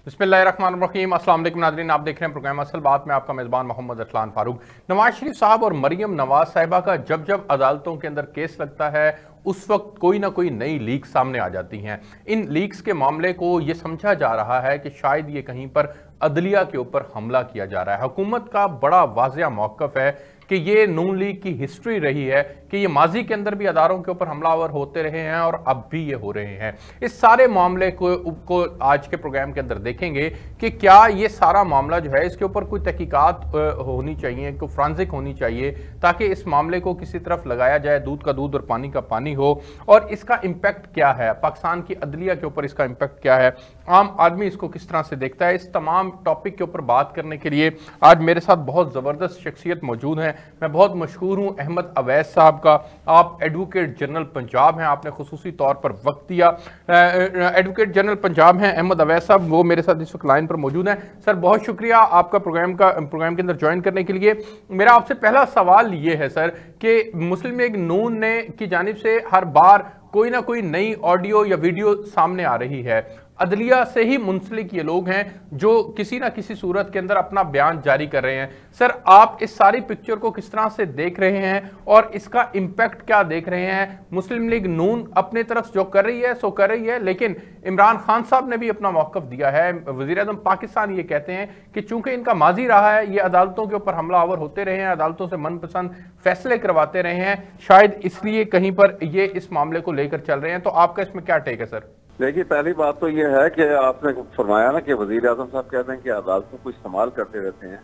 बिस्मिल्लाहिर्रहमानिर्रहीम। अस्सलाम वालेकुम नाज़रीन, आप देख रहे हैं प्रोग्राम असल बात में आपका मेज़बान मोहम्मद अरसलान फारूक। नवाज शरीफ साहब और मरियम नवाज साहिबा का जब जब अदालतों के अंदर केस लगता है उस वक्त कोई ना कोई नई लीक सामने आ जाती हैं। इन लीक्स के मामले को ये समझा जा रहा है कि शायद ये कहीं पर अदलिया के ऊपर हमला किया जा रहा है। हुकूमत का बड़ा वाज़िया मौक़िफ़ है कि ये नून लीग की हिस्ट्री रही है कि ये माजी के अंदर भी अदारों के ऊपर हमलावर होते रहे हैं और अब भी ये हो रहे हैं। इस सारे मामले को आज के प्रोग्राम के अंदर देखेंगे कि क्या ये सारा मामला जो है इसके ऊपर कोई तहकीकात होनी चाहिए, कोई फ्रांसिक होनी चाहिए ताकि इस मामले को किसी तरफ लगाया जाए, दूध का दूध और पानी का पानी हो। और इसका इम्पैक्ट क्या है, पाकिस्तान की अदलिया के ऊपर इसका इम्पैक्ट क्या है, आम आदमी इसको किस तरह से देखता है। इस तमाम टॉपिक के ऊपर बात करने के लिए आज मेरे साथ बहुत ज़बरदस्त शख्सियत मौजूद हैं। मैं बहुत मशहूर हूँ अहमद अवैस साहब का। आप एडवोकेट जनरल पंजाब हैं, आपने खुसूसी तौर पर वक्त दिया। एडवोकेट जनरल पंजाब हैं अहमद अवैस साहब, वो मेरे साथ इस वक्त लाइन पर मौजूद हैं। सर बहुत शुक्रिया आपका प्रोग्राम के अंदर ज्वाइन करने के लिए। मेरा आपसे पहला सवाल ये है सर कि मुस्लिम लीग नून ने की जानिब से हर बार कोई ना कोई नई ऑडियो या वीडियो सामने आ रही है। अदलिया से ही मुंसलिक ये लोग हैं जो किसी ना किसी सूरत के अंदर अपना बयान जारी कर रहे हैं। सर आप इस सारी पिक्चर को किस तरह से देख रहे हैं और इसका इम्पैक्ट क्या देख रहे हैं? मुस्लिम लीग नून अपने तरफ जो कर रही है सो कर रही है, लेकिन इमरान खान साहब ने भी अपना मौक़िफ़ दिया है। वज़ीर आज़म पाकिस्तान ये कहते हैं कि चूंकि इनका माजी रहा है, ये अदालतों के ऊपर हमलावर होते रहे हैं, अदालतों से मनपसंद फैसले करवाते रहे हैं, शायद इसलिए कहीं पर ये इस मामले को लेकर चल रहे हैं। तो आपका इसमें क्या टेक है सर? देखिए, पहली बात तो ये है कि आपने फरमाया ना कि वज़ीर आज़म साहब कहते हैं कि अदालतों को इस्तेमाल करते रहते हैं।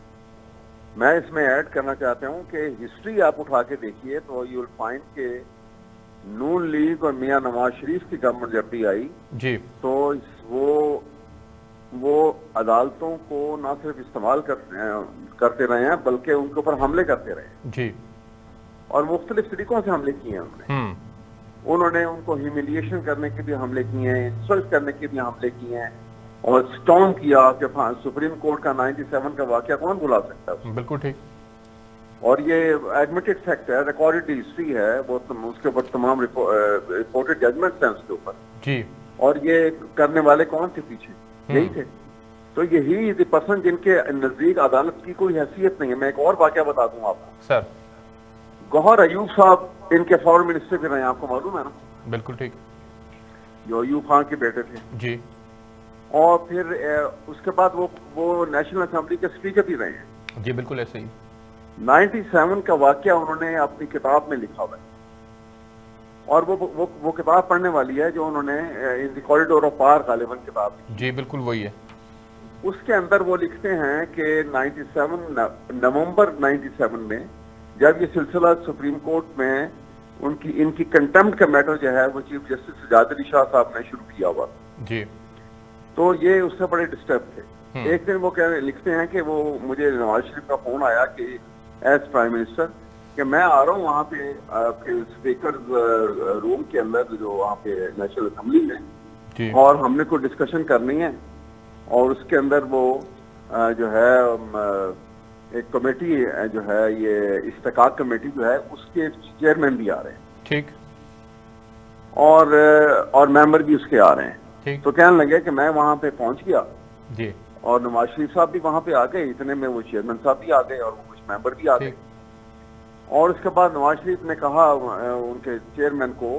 मैं इसमें ऐड करना चाहता हूँ कि हिस्ट्री आप उठा के देखिए तो यू विल फाइंड के नून लीग और मियां नवाज शरीफ की गवर्नमेंट जब भी आई जी तो वो अदालतों को ना सिर्फ इस्तेमाल करते रहे हैं बल्कि उनके ऊपर हमले करते रहे जी, और मुख्तलिफ तरीकों से हमले किए हैं उन्होंने उनको ह्यूमिलिएशन करने के भी हमले किए हैं, इंसल्ट करने के भी हमले किए हैं, और स्टॉर्म किया कि सुप्रीम कोर्ट का 97 का वाकया कौन भुला सकता है। बिल्कुल ठीक। और ये एडमिटेड फैक्ट है, रिकॉर्डेड हिस्ट्री है, वो उसके ऊपर तमाम रिपोर्टेड जजमेंट्स हैं उसके ऊपर जी। और ये करने वाले कौन थे पीछे? यही थे। तो यही पर्सन जिनके नजदीक अदालत की कोई हैसियत नहीं है। मैं एक और वाकया बता दूं आपको सर। गौहर अयूब साहब इनके फॉरेन मिनिस्टर भी रहे, आपको मालूम है ना? बिल्कुल ठीक। जो अयूब खान के बेटे थे जी। और फिर उसके बाद वो नेशनल असेंबली के स्पीकर भी रहे हैं जी। बिल्कुल ऐसे ही। 97 का वाकया उन्होंने अपनी किताब में लिखा हुआ है, और वो किताब पढ़ने वाली है जो उन्होंने in the corridor of power गालिबन किताब जी। बिल्कुल वही है। उसके अंदर वो लिखते हैं कि 97 नवंबर 97 में जब ये सिलसिला सुप्रीम कोर्ट में इनकी कंटेम्प्ट का मैटर जो है वो चीफ जस्टिस सजाद अली शाह साहब ने शुरू किया हुआ जी, तो ये उससे बड़े डिस्टर्ब थे। एक दिन वो लिखते हैं कि वो मुझे नवाज शरीफ का फोन आया कि एज प्राइम मिनिस्टर कि मैं आ रहा हूँ वहाँ पे आपके स्पीकर रूम के अंदर जो वहाँ पे नेशनल असेंबली में जी, और हमने कोई डिस्कशन करनी है, और उसके अंदर वो जो है एक कमेटी जो है ये इस्तेकाक कमेटी जो है उसके चेयरमैन भी आ रहे हैं ठीक, और मेंबर भी उसके आ रहे हैं ठीक। तो कहने लगे कि मैं वहां पे पहुंच गया जी, और नवाज शरीफ साहब भी वहां पे आ गए, इतने में वो चेयरमैन साहब भी आ गए और वो कुछ मेंबर भी आ गए। और उसके बाद नवाज शरीफ ने कहा उनके चेयरमैन को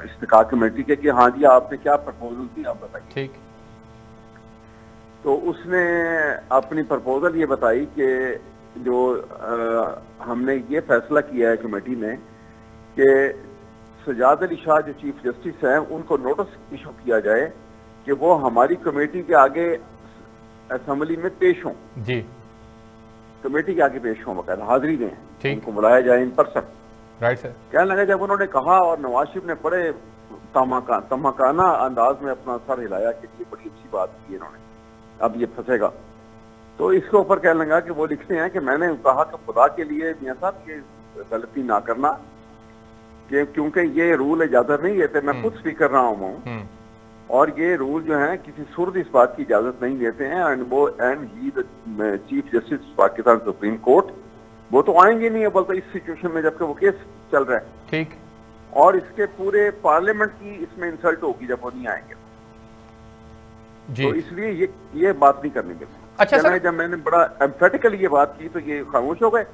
इस्तेकाक कमेटी के कि हाँ जी आपने क्या प्रपोजल दी आप बताइए ठीक। तो उसने अपनी प्रपोजल ये बताई कि जो हमने ये फैसला किया है कमेटी ने कि सजाद अली शाह जो चीफ जस्टिस हैं उनको नोटिस इशू किया जाए कि वो हमारी कमेटी के आगे असेंबली में पेश हों जी, कमेटी के आगे पेश हों, बकायदा हाजिरी दें, उनको बुलाया जाए इन पर्सन। Right sir. कहने लगा जब उन्होंने कहा और नवाज शरीफ ने बड़े तमाकाना अंदाज में अपना सर हिलाया कि ये बड़ी अच्छी बात की इन्होंने, अब ये फंसेगा, तो इसके ऊपर कहने लगा कि वो लिखते हैं कि मैंने कहा कि खुदा के लिए मियां साहब ये गलती ना करना कि क्योंकि ये रूल इजाजत नहीं देते, मैं खुद स्पीकर रहा हूँ और ये रूल जो है किसी सुर्द इस बात की इजाजत नहीं देते हैं, and he the chief justice Pakistan supreme court, वो तो आएंगे नहीं है बल्कि इस सिचुएशन में जबकि वो केस चल रहा है ठीक, और इसके पूरे पार्लियामेंट की इसमें इंसल्ट होगी जब वो नहीं आएंगे। तो इसलिए ये बात नहीं करनी चाहिए। अच्छा सर, जब मैंने बड़ा एम्फेटिकली ये बात की तो ये खामोश हो गए,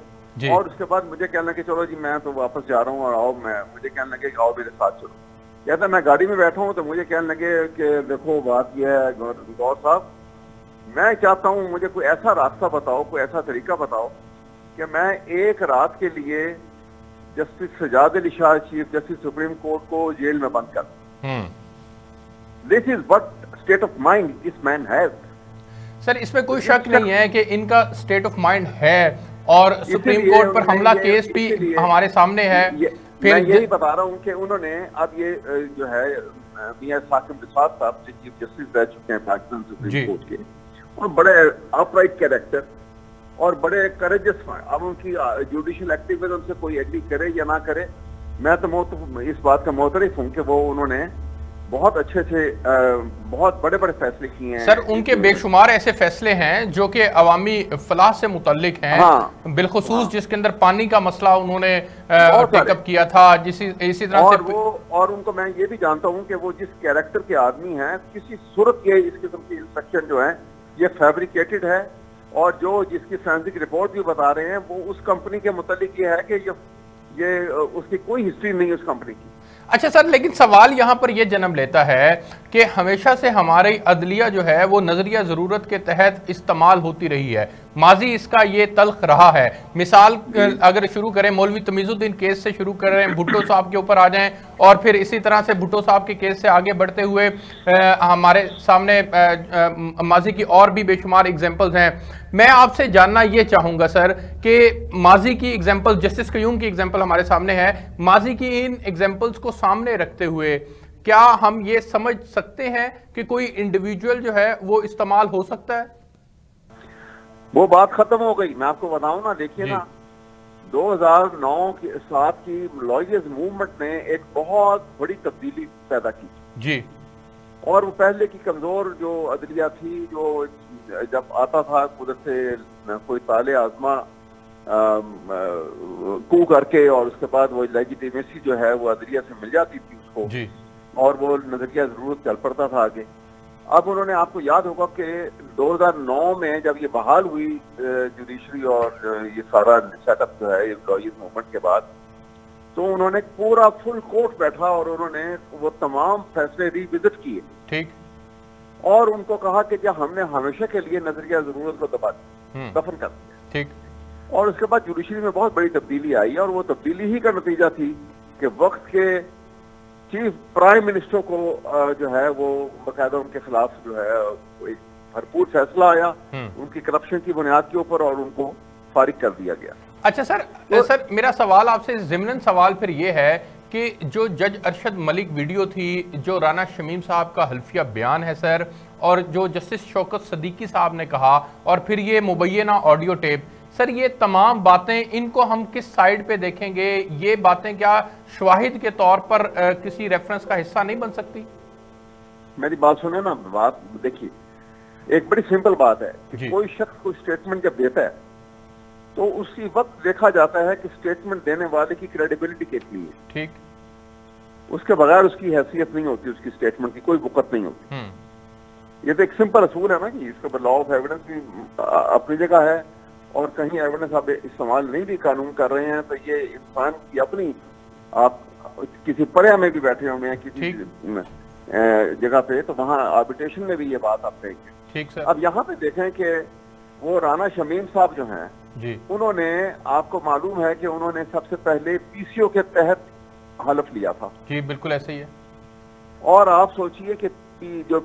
और उसके बाद मुझे कहने लगे चलो जी मैं तो वापस जा रहा हूँ और आओ, मुझे कहने लगे आओ मेरे साथ चलो। कहता मैं गाड़ी में बैठा हूँ तो मुझे कहने लगे कि देखो बात यह है गौर साहब, मैं चाहता हूँ मुझे कोई ऐसा रास्ता बताओ, कोई ऐसा तरीका बताओ कि मैं एक रात के लिए justice Sajjad Ali Shah, chief justice supreme court को जेल में बंद कर। This is what state of mind this man has. Sir इसमें कोई शक नहीं है कि इनका स्टेट ऑफ माइंड है, और सुप्रीम कोर्ट पर हमला केस भी हमारे सामने है। फिर मैं यही बता रहा हूँ कि उन्होंने अब ये जो है मियां साकिब रिसात साहब जो चीफ जस्टिस रह चुके हैं पाकिस्तान सुप्रीम कोर्ट के, और बड़े अपराइट कैरेक्टर और बड़े करेजस हैं। अब उनकी जुडिशियल एक्टिविज्म से कोई एग्री करे या ना करे, मैं तो इस बात का मोतरफ हूँ कि वो उन्होंने बहुत अच्छे से बहुत बड़े बड़े फैसले किए हैं। सर उनके बेशुमार ऐसे फैसले हैं जो कि अवामी फलाह से मुतल्लिक हैं। हाँ, बिलखुसूस जिसके अंदर पानी का मसला उन्होंने टेकअप किया था, इसी तरह से और उनको मैं ये भी जानता हूँ कि वो जिस कैरेक्टर के आदमी हैं, किसी सूरत ये इस किस्म की इंस्ट्रक्शन जो है ये फैब्रिकेटेड है, और जो जिसकी फोरेंसिक रिपोर्ट भी बता रहे हैं वो उस कंपनी के मुतालिक ये है कि ये उसकी कोई हिस्ट्री नहीं है उस कंपनी की। अच्छा सर, लेकिन सवाल यहाँ पर यह जन्म लेता है कि हमेशा से हमारी अदलिया जो है वो नजरिया जरूरत के तहत इस्तेमाल होती रही है, माजी इसका ये तल्ख रहा है। मिसाल अगर शुरू करें मौलवी तमीजुद्दीन केस से शुरू करें, भुट्टो साहब के ऊपर आ जाएं, और फिर इसी तरह से भुट्टो साहब के केस से आगे बढ़ते हुए हमारे सामने माजी की और भी बेशुमार एग्जाम्पल्स हैं। मैं आपसे जानना ये चाहूंगा सर कि माजी की एग्जाम्पल, जस्टिस कयूम की एग्जाम्पल हमारे सामने है, माजी की इन एग्जाम्पल्स को सामने रखते हुए क्या हम ये समझ सकते हैं कि कोई इंडिविजुअल जो है वो इस्तेमाल हो सकता है? वो बात खत्म हो गई। मैं आपको बताऊं ना, देखिए ना 2009 के साथ की लॉयर्स मूवमेंट ने एक बहुत बड़ी तब्दीली पैदा की जी, और वो पहले की कमजोर जो अदलिया थी, जो जब आता था उधर से कोई ताले आजमा कू करके, और उसके बाद वो लेजिटिमेसी जो है वो अदलिया से मिल जाती थी उसको जी, और वो नजरिया जरूर चल पड़ता था आगे। अब उन्होंने, आपको याद होगा कि 2009 में जब ये बहाल हुई जुडिशरी और ये सारा सेटअप जो है लॉयर्स मूवमेंट के बाद, तो उन्होंने पूरा फुल कोर्ट बैठा और उन्होंने वो तमाम फैसले रिविजिट किए, ठीक, और उनको कहा कि जब हमने हमेशा के लिए नजरिया जरूरत को दफन कर दिया, ठीक, और उसके बाद जुडिशरी में बहुत बड़ी तब्दीली आई, और वो तब्दीली ही का नतीजा थी कि वक्त के चीफ प्राइम मिनिस्टर को जो है वो बाकायदा उनके खिलाफ जो है एक भरपूर फैसला आया उनकी करप्शन की बुनियाद के ऊपर, और उनको फारिग कर दिया गया। अच्छा सर, सर मेरा सवाल आपसे ज़िमनन सवाल फिर ये है कि जो जज अरशद मलिक वीडियो थी, जो राना शमीम साहब का हल्फिया बयान है सर, और जो जस्टिस शौकत सदीकी साहब ने कहा, और फिर ये मुबैना ऑडियो टेप, सर ये तमाम बातें, इनको हम किस साइड पे देखेंगे? ये बातें क्या शवाहिद के तौर पर किसी रेफरेंस का हिस्सा नहीं बन सकती? मेरी बात सुने ना, बात देखिए, एक बड़ी सिंपल बात है कि कोई शख्स कोई स्टेटमेंट जब देता है तो उसी वक्त देखा जाता है कि स्टेटमेंट देने वाले की क्रेडिबिलिटी कितनी है, ठीक, उसके बगैर उसकी हैसियत नहीं होती, उसकी स्टेटमेंट की कोई बुकत नहीं होती। ये तो एक सिंपल असूल है ना कि इसके ऊपर लॉ ऑफ एविडेंस भी अपनी जगह है, और कहीं एविडेंस आप इस्तेमाल नहीं भी कानून कर रहे हैं तो ये इंसान की अपनी, आप किसी पर्या में भी बैठे होंगे हैं किसी जगह पे, तो वहाँ आर्बिट्रेशन में भी ये बात आप कहेंगे। ठीक सर। अब यहाँ पे देखें कि वो राना शमीम साहब जो हैं जी, उन्होंने, आपको मालूम है कि उन्होंने सबसे पहले पीसीओ के तहत हलफ लिया था। जी बिल्कुल ऐसे ही है। और आप सोचिए कि जो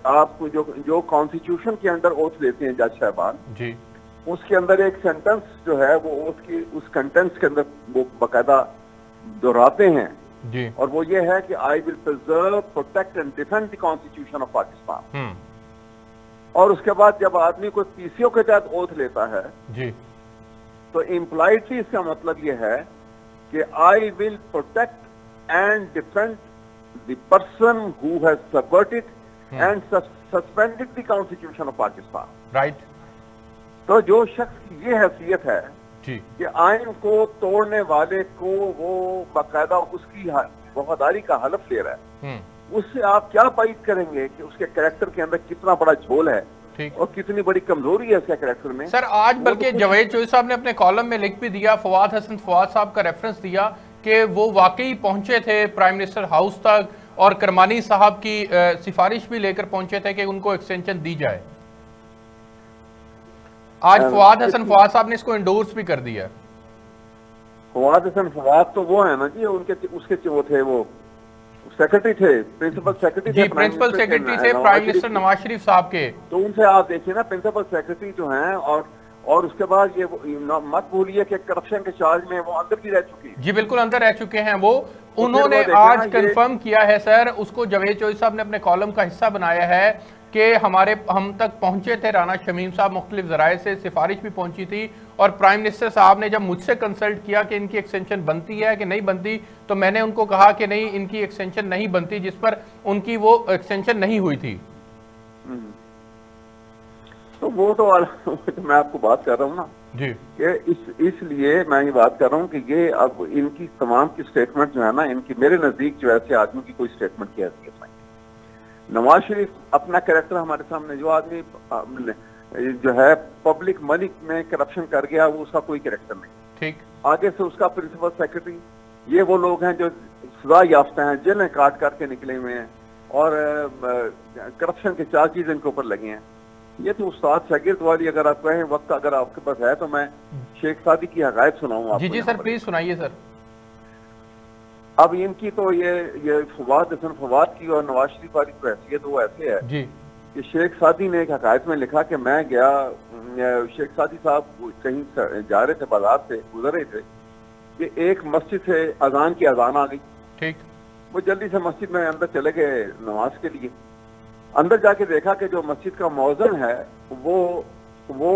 आपको जो कॉन्स्टिट्यूशन के अंदर ओथ लेते हैं जज साहबान जी, उसके अंदर एक सेंटेंस जो है वो उसकी उस कंटेंट्स के अंदर वो बाकायदा दोहराते हैं जी, और वो ये है कि I will preserve, protect and defend the constitution of Pakistan. और उसके बाद जब आदमी कोई पीसीओ के तहत ओथ लेता है जी, तो इम्प्लाइडली इसका मतलब ये है कि I will protect and defend the person who has subverted and suspended the constitution of Pakistan. Right. तो जो शख्स की ये हैसियत है कि आइन को तोड़ने वाले को वो बाकायदा उसकी वफादारी का हलफ ले रहा है, उससे आप क्या बाइट करेंगे कि उसके कैरेक्टर के अंदर कितना बड़ा झोल है और कितनी बड़ी कमजोरी है उसके कैरेक्टर में। सर आज बल्कि जावेद चौधरी साहब ने अपने कॉलम में लिख भी दिया, फवाद हसन फवाद साहब का रेफरेंस दिया कि वो वाकई पहुंचे थे प्राइम मिनिस्टर हाउस तक और करमानी साहब की सिफारिश भी लेकर पहुंचे थे कि उनको एक्सटेंशन दी जाए। आज फवाद हसन फवाद साहब ने इसको इंडोर्स भी कर दिया। फवाद हसन फवाद तो वो है ना जी, उनके उसके वो थे, वो सेक्रेटरी थे, प्रिंसिपल सेक्रेटरी थे, प्रिंसिपल सेक्रेटरी थे प्राइम मिनिस्टर नवाज शरीफ साहब के। तो उनसे आप देखिए ना, प्रिंसिपल सेक्रेटरी जो हैं, और उसके बाद ये मत भूलिए कि करप्शन के चार्ज में वो अंदर भी रह चुकी है। जी बिल्कुल अंदर रह चुके हैं वो। तो उन्होंने आज कंफर्म किया है सर, उसको जावेद चौधरी साहब ने अपने कॉलम का हिस्सा बनाया है कि हम तक पहुंचे थे राना शमीम साहब, मुख्तलिफ जराए से सिफारिश भी पहुंची थी और प्राइम मिनिस्टर साहब ने जब मुझसे कंसल्ट किया कि इनकी एक्सटेंशन बनती है कि नहीं बनती, तो मैंने उनको कहा कि नहीं, इनकी एक्सटेंशन नहीं बनती, जिस पर उनकी वो एक्सटेंशन नहीं हुई थी। तो वो तो मैं आपको बात कर रहा हूँ ना जी, कि इसलिए मैं ये बात कर रहा हूँ कि ये अब इनकी तमाम की स्टेटमेंट जो है ना, इनकी मेरे नजदीक जो ऐसे आदमी की कोई स्टेटमेंट की हैसियत नहीं। नवाज शरीफ अपना कैरेक्टर हमारे सामने, जो आदमी जो है पब्लिक मनी में करप्शन कर गया, वो उसका कोई कैरेक्टर नहीं। ठीक। आगे से उसका प्रिंसिपल सेक्रेटरी, ये वो लोग हैं जो सजा याफ्ता हैं, जेलें काट के निकले हुए हैं और करप्शन के चार्जेस इनके ऊपर लगे हैं। ये तो उस्ताद शागिर्द वाली, अगर आप कहें वक्त अगर आपके पास है तो मैं शेख सादी की हकायत सुनाऊं आपको। जी सर प्लीज सुनाइए सर। अब इनकी तो ये फवाद हसन फवाद की और नवाज शरीफ वाली तो हैसियत वो ऐसे है जी कि शेख सादी ने एक हकायत में लिखा कि मैं गया, शेख सादी साहब कहीं जा रहे थे, बाजार से गुजर रहे थे कि एक मस्जिद से अजान की अजान आ गई। ठीक। वो जल्दी से मस्जिद में अंदर चले गए नमाज के लिए। अंदर जाके देखा कि जो मस्जिद का मौज़न है वो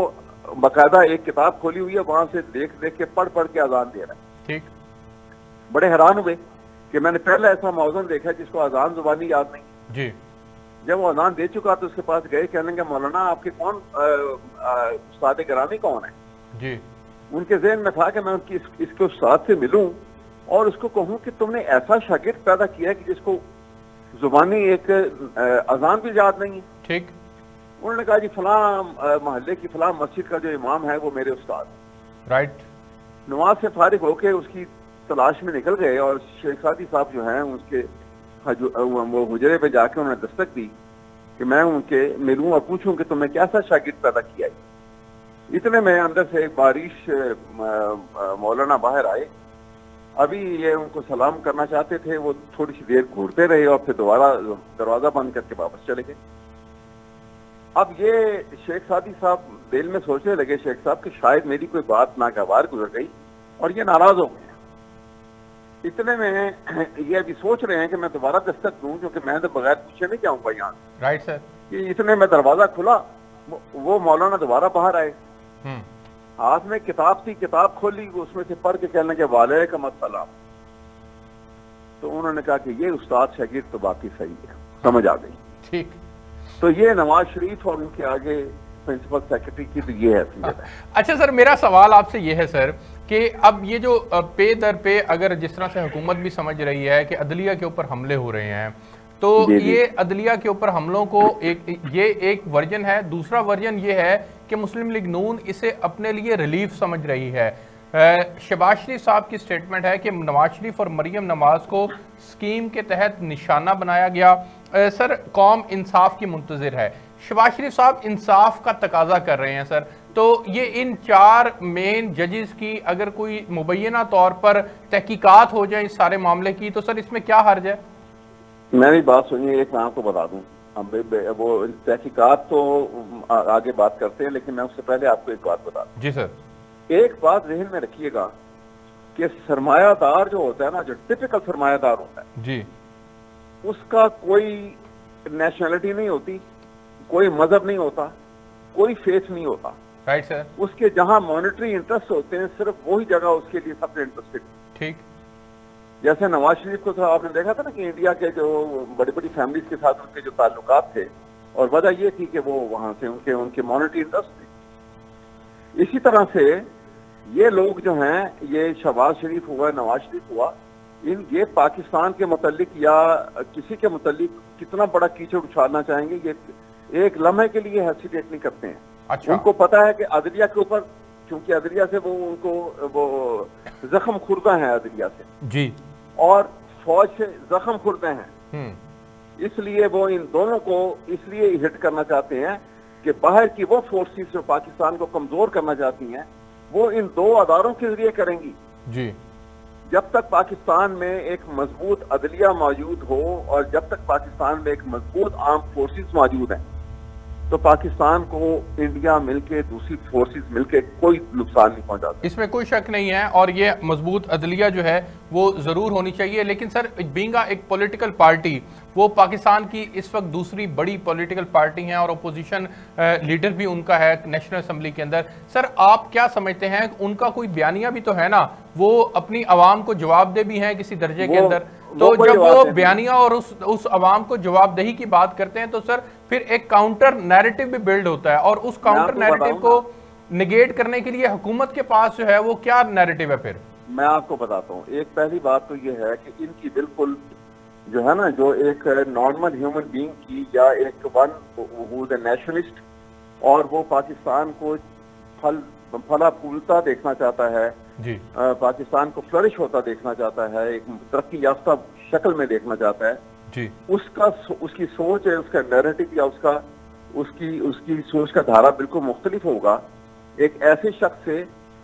बाकायदा एक किताब खोली हुई है, वहां से देख के पढ़ के अजान दे रहा है। ठीक। बड़े हैरान हुए कि मैंने पहले ऐसा मौज़न देखा जिसको अजान जुबानी याद नहीं। जी। जब वो अजान दे चुका तो उसके पास गए, कहने लगे मौलाना आपके कौन उस्ताद गिरामी कौन है? जी। उनके ज़हन में था कि मैं इसके उस्ताद से मिलूं और उसको कहूं कि तुमने ऐसा शागिर्द पैदा किया है कि जिसको जुबानी एक अजान भी याद नहीं है। ठीक। उन्होंने कहा जी फलां मोहल्ले की फलां मस्जिद का जो इमाम है वो मेरे उस्ताद। राइट। नमाज से फारिग होके उसकी तलाश में निकल गए और शेख सादी साहब जो हैं उसके वो हुजरे पे जाके उन्होंने दस्तक दी कि मैं उनके मिलूं और पूछूं कि तुमने कैसा शागिर्द पैदा किया है। इतने में अंदर से एक बारिश मौलाना बाहर आए। अभी ये उनको सलाम करना चाहते थे, वो थोड़ी सी देर घूरते रहे और फिर दोबारा दरवाजा बंद करके वापस चले गए। अब ये शेख सादी साहब दिल में सोचने लगे, शेख साहब कि शायद मेरी कोई बात नागवार गुजर गई और ये नाराज हो गए। इतने में ये अभी सोच रहे हैं कि मैं दोबारा दस्तक दूं, क्योंकि मैं तो बगैर पूछे नहीं जाऊंगा यहाँ। Right sir. कि इतने में दरवाजा खुला, वो मौलाना दोबारा बाहर आए, हाथ में किताब थी, किताब खोली, उसमें से पढ़ के कहने के वालेकुम अस्सलाम। तो उन्होंने कहा कि ये उस्ताद शागिर्द तो बाकी सही है, समझ आ गई। ठीक। तो ये नवाज शरीफ और उनके आगे प्रिंसिपल सेक्रेटरी की तो ये है। अच्छा सर, मेरा सवाल आपसे ये है सर कि अब ये जो पे दर पे अगर जिस तरह से हुकूमत भी समझ रही है कि अदलिया के ऊपर हमले हो रहे हैं, तो ये अदलिया के ऊपर हमलों को एक वर्जन है। दूसरा वर्जन ये है कि मुस्लिम लीग नून इसे अपने लिए रिलीफ समझ रही है। शहबाज शरीफ साहब की स्टेटमेंट है कि नवाज शरीफ और मरियम नवाज को स्कीम के तहत निशाना बनाया गया। सर कौम इंसाफ की मुंतजिर है। शहबाज शरीफ साहब इंसाफ का तकाजा कर रहे हैं सर, तो ये इन 4 मेन जजेस की अगर कोई मुबैना तौर पर तहकीकात हो जाए इस सारे मामले की, तो सर इसमें क्या हर्ज है? मेरी बात सुनिए, एक मैं आपको बता दूं, वो तहकीकात तो आगे बात करते हैं, लेकिन मैं उससे पहले आपको एक बात बता दूं। जी सर। एक बात ज़हन में रखिएगा कि सरमायादार जो होता है ना, जो टिपिकल सरमायादार होता है जी, उसका कोई नेशनलिटी नहीं होती, कोई मजहब नहीं होता, कोई फेथ नहीं होता। Right sir. उसके जहां मॉनेटरी इंटरेस्ट होते हैं, सिर्फ वही जगह उसके लिए सबसे इंटरेस्टेड। ठीक। जैसे नवाज शरीफ को तो आपने देखा था ना कि इंडिया के जो बड़ी बड़ी फैमिलीज के साथ उनके जो ताल्लुकात थे, और वजह ये थी कि वो वहां से उनके मॉनेटरी इंटरेस्ट थे। इसी तरह से ये लोग जो हैं, ये शहबाज शरीफ हुआ, नवाज शरीफ हुआ, ये पाकिस्तान के मुतालिक या किसी के मुतालिक कितना बड़ा कीचड़ उछालना चाहेंगे, ये एक लम्हे के लिए हेसिटेट नहीं करते हैं। अच्छा। उनको पता है कि अदलिया के ऊपर, क्योंकि अदलिया से वो जख्म खुर्दा है अदलिया से जी, और फौज से जख्म खुर्दे हैं, इसलिए वो इन दोनों को इसलिए हिट करना चाहते हैं कि बाहर की वो फोर्सेस जो पाकिस्तान को कमजोर करना चाहती हैं वो इन दो अदारों के जरिए करेंगी जी। जब तक पाकिस्तान में एक मजबूत अदलिया मौजूद हो और जब तक पाकिस्तान में एक मजबूत आर्म फोर्सेस मौजूद हैं तो पाकिस्तान को इंडिया मिलके दूसरी फोर्सेस मिलके कोई नुकसान नहीं पहुंचा सकती, इसमें कोई शक नहीं है। और ये मजबूत अदलिया जो है वो जरूर होनी चाहिए। लेकिन सर, बीइंग एक पॉलिटिकल पार्टी, वो पाकिस्तान की इस वक्त दूसरी बड़ी पॉलिटिकल पार्टी है और अपोजिशन लीडर भी उनका है नेशनल असेंबली के अंदर। सर, आप क्या समझते हैं, उनका कोई बयानिया भी तो है ना, वो अपनी आवाम को जवाबदेह भी है किसी दर्जे के अंदर, तो जब वो बयानिया और उस आवाम को जवाबदेही की बात करते हैं तो सर फिर एक काउंटर नैरेटिव भी बिल्ड होता है और उस काउंटर नैरेटिव को निगेट करने के लिए हुकूमत के पास जो है वो क्या नैरेटिव है? फिर मैं आपको बताता हूँ। एक पहली बात तो ये है कि इनकी बिल्कुल जो है ना, जो एक नॉर्मल ह्यूमन बीइंग की या एक one who is a nationalist और वो पाकिस्तान को फला फूलता देखना चाहता है जी, पाकिस्तान को फ्लरिश होता देखना चाहता है, एक तरक्की याफ्ता शक्ल में देखना चाहता है जी, उसकी सोच है, उसका नैरेटिव या उसकी सोच का धारा बिल्कुल मुख्तलिफ होगा एक ऐसे शख्स से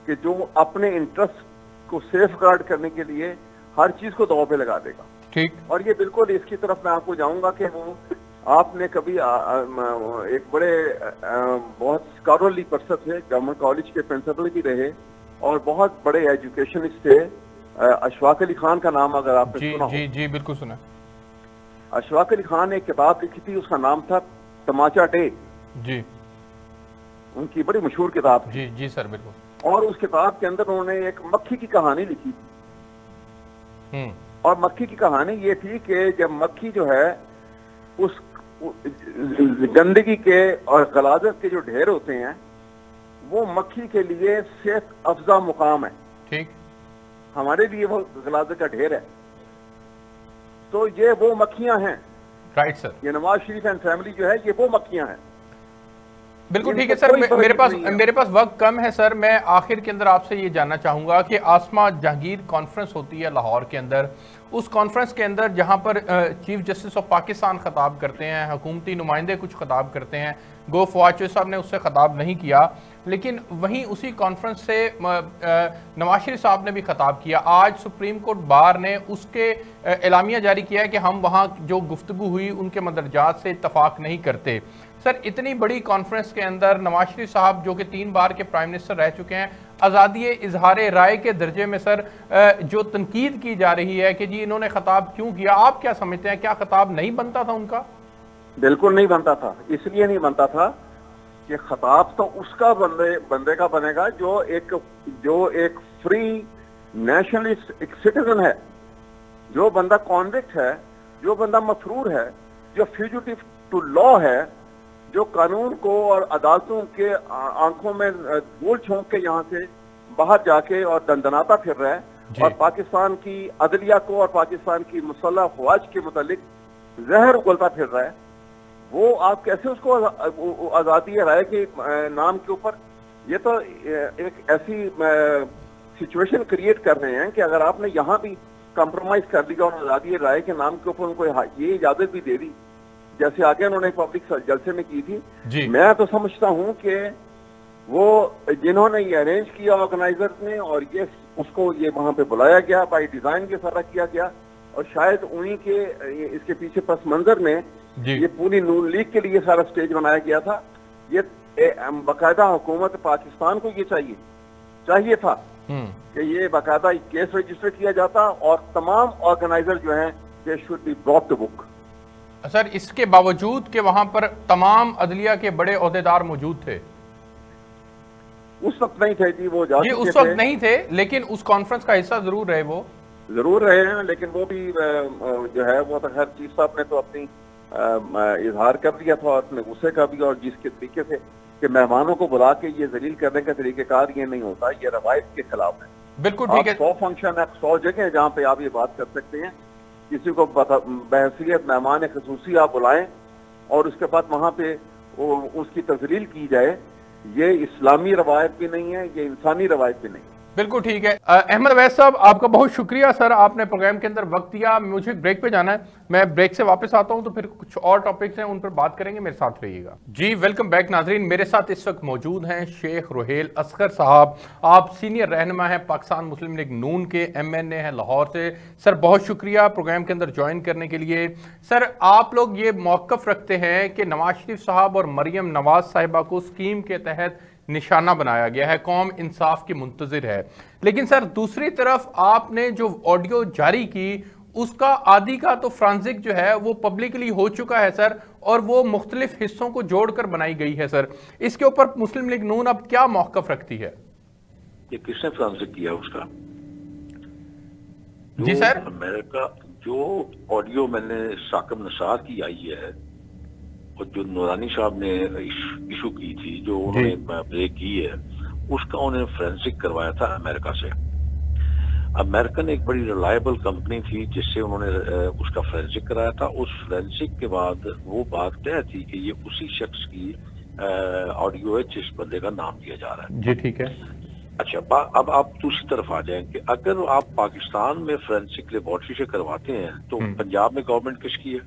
कि जो अपने इंटरेस्ट को सेफ गार्ड करने के लिए हर चीज को दांव पे लगा देगा। ठीक। और ये बिल्कुल इसकी तरफ मैं आपको जाऊंगा कि वो आपने कभी एक बड़े बहुत स्कॉलरली पर्सन थे, गवर्नमेंट कॉलेज के प्रिंसिपल भी रहे और बहुत बड़े एजुकेशनिस्ट थे, अशफाक अली खान का नाम अगर आपने सुना हो। जी जी बिल्कुल सुना। अशफाक अली खान ने एक किताब लिखी थी, उसका नाम था तमाचा डे जी, उनकी बड़ी मशहूर किताब थी। जी जी सर बिल्कुल। और उस किताब के अंदर उन्होंने एक मक्खी की कहानी लिखी थी और मक्खी की कहानी ये थी कि जब मक्खी जो है उस गंदगी के और गलाजत के जो ढेर होते हैं वो मक्खी के लिए सेफ अफजा मुकाम है। ठीक। हमारे लिए वो गलाजत का ढेर है, तो ये वो मक्खियां हैं। Right sir. ये नवाज शरीफ एंड फैमिली जो है ये वो मक्खियां हैं। बिल्कुल ठीक है सर। मेरे पास वक्त कम है सर। मैं आखिर के अंदर आपसे ये जानना चाहूंगा कि आसमा जहांगीर कॉन्फ्रेंस होती है लाहौर के अंदर, उस कॉन्फ्रेंस के अंदर जहां पर चीफ जस्टिस ऑफ पाकिस्तान खिताब करते हैं, हुकूमती नुमाइंदे कुछ खिताब करते हैं, गो फवाद चौधरी साहब ने उससे खिताब नहीं किया, लेकिन वहीं उसी कॉन्फ्रेंस से नवाज शरीफ साहब ने भी खिताब किया। आज सुप्रीम कोर्ट बार ने उसके एलामिया जारी किया है कि हम वहाँ जो गुफ्तगू हुई उनके मदरजात से इत्तफाक नहीं करते। सर, इतनी बड़ी कॉन्फ्रेंस के अंदर नवाज शरीफ साहब जो कि 3 बार के प्राइम मिनिस्टर रह चुके हैं, आज़ादी इजहार राय के दर्जे में सर जो तनकीद की जा रही है कि जी इन्होंने खिताब क्यों किया, आप क्या समझते हैं, क्या खिताब नहीं बनता था उनका? बिल्कुल नहीं बनता था। इसलिए नहीं बनता था कि खिताब तो उसका बंदे का बनेगा जो एक फ्री नेशनलिस्ट एक सिटीजन है, जो बंदा कॉन्विक्ट है, जो बंदा मफरूर है, जो फ्यूजिटिव टू लॉ है, जो कानून को और अदालतों के आंखों में धूल झोंक के यहाँ से बाहर जाके और दंदनाता फिर रहा है और पाकिस्तान की अदलिया को और पाकिस्तान की मुसल्लह अफवाज के मुतालिक जहर उगलता फिर रहा है, वो आप कैसे उसको आज़ादी राय के नाम के ऊपर, ये तो एक ऐसी सिचुएशन क्रिएट कर रहे हैं कि अगर आपने यहाँ भी कॉम्प्रोमाइज कर लिया और आज़ादी राय के नाम के ऊपर उनको ये इजाजत भी दे दी जैसे आगे उन्होंने पब्लिक जलसे में की थी, मैं तो समझता हूं कि वो जिन्होंने ये अरेंज किया ऑर्गेनाइजर्स ने और ये उसको ये वहां पे बुलाया गया, बाय डिजाइन के सारा किया गया और शायद उन्हीं के इसके पीछे पस मंजर में ये पूरी नून लीग के लिए सारा स्टेज बनाया गया था। ये बाकायदा हुकूमत पाकिस्तान को ये चाहिए था कि ये बाकायदा केस रजिस्टर किया जाता और तमाम ऑर्गेनाइजर जो है they should be brought to book. Sir, इसके बावजूद कि वहां पर तमाम अदलिया के बड़े ओहदेदार मौजूद थे, उस वक्त नहीं थे जी, वो जी उस वक्त नहीं थे, लेकिन उस कॉन्फ्रेंस का हिस्सा जरूर रहे, वो जरूर रहे हैं, लेकिन वो भी जो है वो तो खैर चीफ साहब ने तो अपनी इजहार कर दिया था और अपने गुस्से का भी, और जिसके तरीके से कि मेहमानों को बुला के ये जलील करने का तरीकेकार ये नहीं होता, ये रवायत के खिलाफ है। बिल्कुल ठीक है। 100 फंक्शन है, 100 जगह है जहाँ पे आप ये बात कर सकते हैं। किसी को बहसीयत मेहमान खसूसी आप बुलाएं और उसके बाद वहाँ पे उसकी तजलील की जाए, ये इस्लामी रवायत भी नहीं है, ये इंसानी रवायत भी नहीं है। बिल्कुल ठीक है। अहमद अवैस साहब, आपका बहुत शुक्रिया सर, आपने प्रोग्राम के अंदर वक्त दिया। मुझे ब्रेक पे जाना है, मैं ब्रेक से वापस आता हूं तो फिर कुछ और टॉपिक्स हैं उन पर बात करेंगे, मेरे साथ रहिएगा। जी वेलकम बैक नाजरीन, मेरे साथ इस वक्त मौजूद हैं शेख रुहेल असगर साहब। आप सीनियर रहनुमा हैं पाकिस्तान मुस्लिम लीग नून के, MNA हैं लाहौर से। सर बहुत शुक्रिया प्रोग्राम के अंदर ज्वाइन करने के लिए। सर आप लोग ये मौक़िफ़ रखते हैं कि नवाज शरीफ साहब और मरियम नवाज साहिबा को स्कीम के तहत निशाना बनाया गया है, कौम इंसाफ की मुंतजिर है, लेकिन सर दूसरी तरफ आपने जो ऑडियो जारी की उसका आदि का तो फ्रांसिक जो है वो पब्लिकली हो चुका है सर, और वो मुख्तलिफ हिस्सों को जोड़कर बनाई गई है सर। इसके ऊपर मुस्लिम लीग नून अब क्या मौक़िफ़ रखती है? ये किसने फ्रांसिक किया उसका? जी सर, अमेरिका जो ऑडियो मैंने साकिब निसार की आई है और जो नूरानी साहब ने इशू की थी, जो उन्होंने ब्रेक की है, उसका उन्होंने फोरेंसिक करवाया था अमेरिका से। अमेरिकन एक बड़ी रिलायबल कंपनी थी जिससे उन्होंने उसका फोरेंसिक कराया था। उस फोरेंसिक के बाद वो बात तय थी कि ये उसी शख्स की ऑडियो है जिस बंदे का नाम दिया जा रहा है। जी ठीक है। अच्छा, अब आप दूसरी तरफ आ जाएं कि अगर आप पाकिस्तान में फोरेंसिक लेबोरेटरी से करवाते हैं तो पंजाब में गवर्नमेंट किसकी है,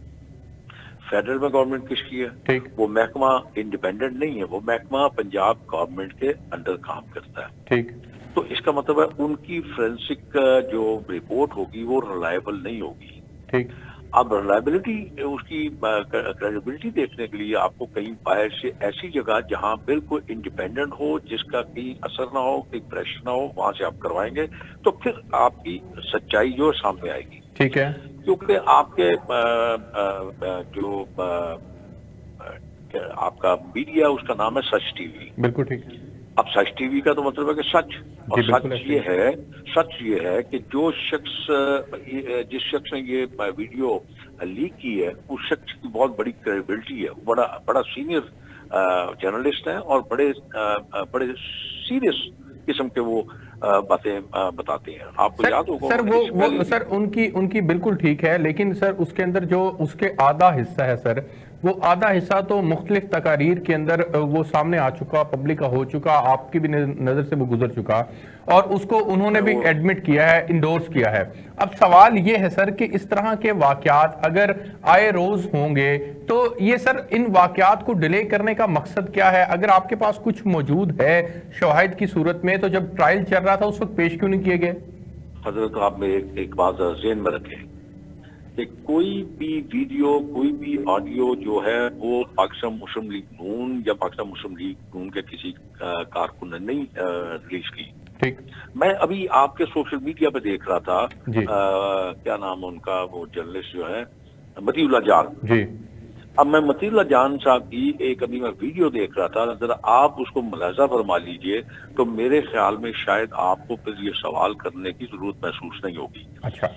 फेडरल में गवर्नमेंट किसकी है? वो महकमा इंडिपेंडेंट नहीं है, वो महकमा पंजाब गवर्नमेंट के अंडर काम करता है। ठीक। तो इसका मतलब है उनकी फोरेंसिक जो रिपोर्ट होगी वो रिलायबल नहीं होगी। ठीक। अब रिलायबिलिटी, उसकी क्रेडिबिलिटी देखने के लिए आपको कहीं बाहर से ऐसी जगह जहां बिल्कुल इंडिपेंडेंट हो, जिसका कोई असर ना हो, कोई प्रेशर ना हो, वहां से आप करवाएंगे तो फिर आपकी सच्चाई जो सामने आएगी। ठीक है। क्योंकि आपके जो आपका मीडिया उसका नाम है सच टीवी। बिल्कुल ठीक है। अब सच टीवी का तो मतलब है कि सच, और सच ये है कि जो शख्स जिस शख्स ने ये वीडियो लीक की है उस शख्स की बहुत बड़ी क्रेडिबिलिटी है, बड़ा सीनियर जर्नलिस्ट है और बड़े सीरियस किस्म के वो बातें बताते हैं। आपको याद होगा सर वो सर उनकी बिल्कुल ठीक है, लेकिन सर उसके अंदर जो उसके आधा हिस्सा है सर, वो आधा हिस्सा तो मुख्तलिफ तकारीर के अंदर वो सामने आ चुका, पब्लिक का हो चुका, आपकी भी नजर से वो गुजर चुका, और उसको उन्होंने भी एडमिट किया है, इंडोर्स किया है। अब सवाल ये है सर कि इस तरह के वाकयात अगर आए रोज होंगे तो ये सर इन वाकयात को डिले करने का मकसद क्या है? अगर आपके पास कुछ मौजूद है शवाहिद की सूरत में, तो जब ट्रायल चल रहा था उस वक्त पेश क्यों नहीं किए गए? हजरत आप में एक बात ज़हन में रखें कि कोई भी वीडियो, कोई भी ऑडियो जो है वो पाकिस्तान मुस्लिम लीग नून या पाकिस्तान मुस्लिम लीग नून के किसी कारकुन ने नहीं रिलीज की। ठीक। मैं अभी आपके सोशल मीडिया पे देख रहा था, क्या नाम है उनका, वो जर्नलिस्ट जो है मतीउल्लाह जान जी। अब मैं मतीउल्लाह जान साहब की एक अभी मैं वीडियो देख रहा था, जरा आप उसको मुलाजा फरमा लीजिए तो मेरे ख्याल में शायद आपको फिर ये सवाल करने की जरूरत महसूस नहीं होगी। अच्छा।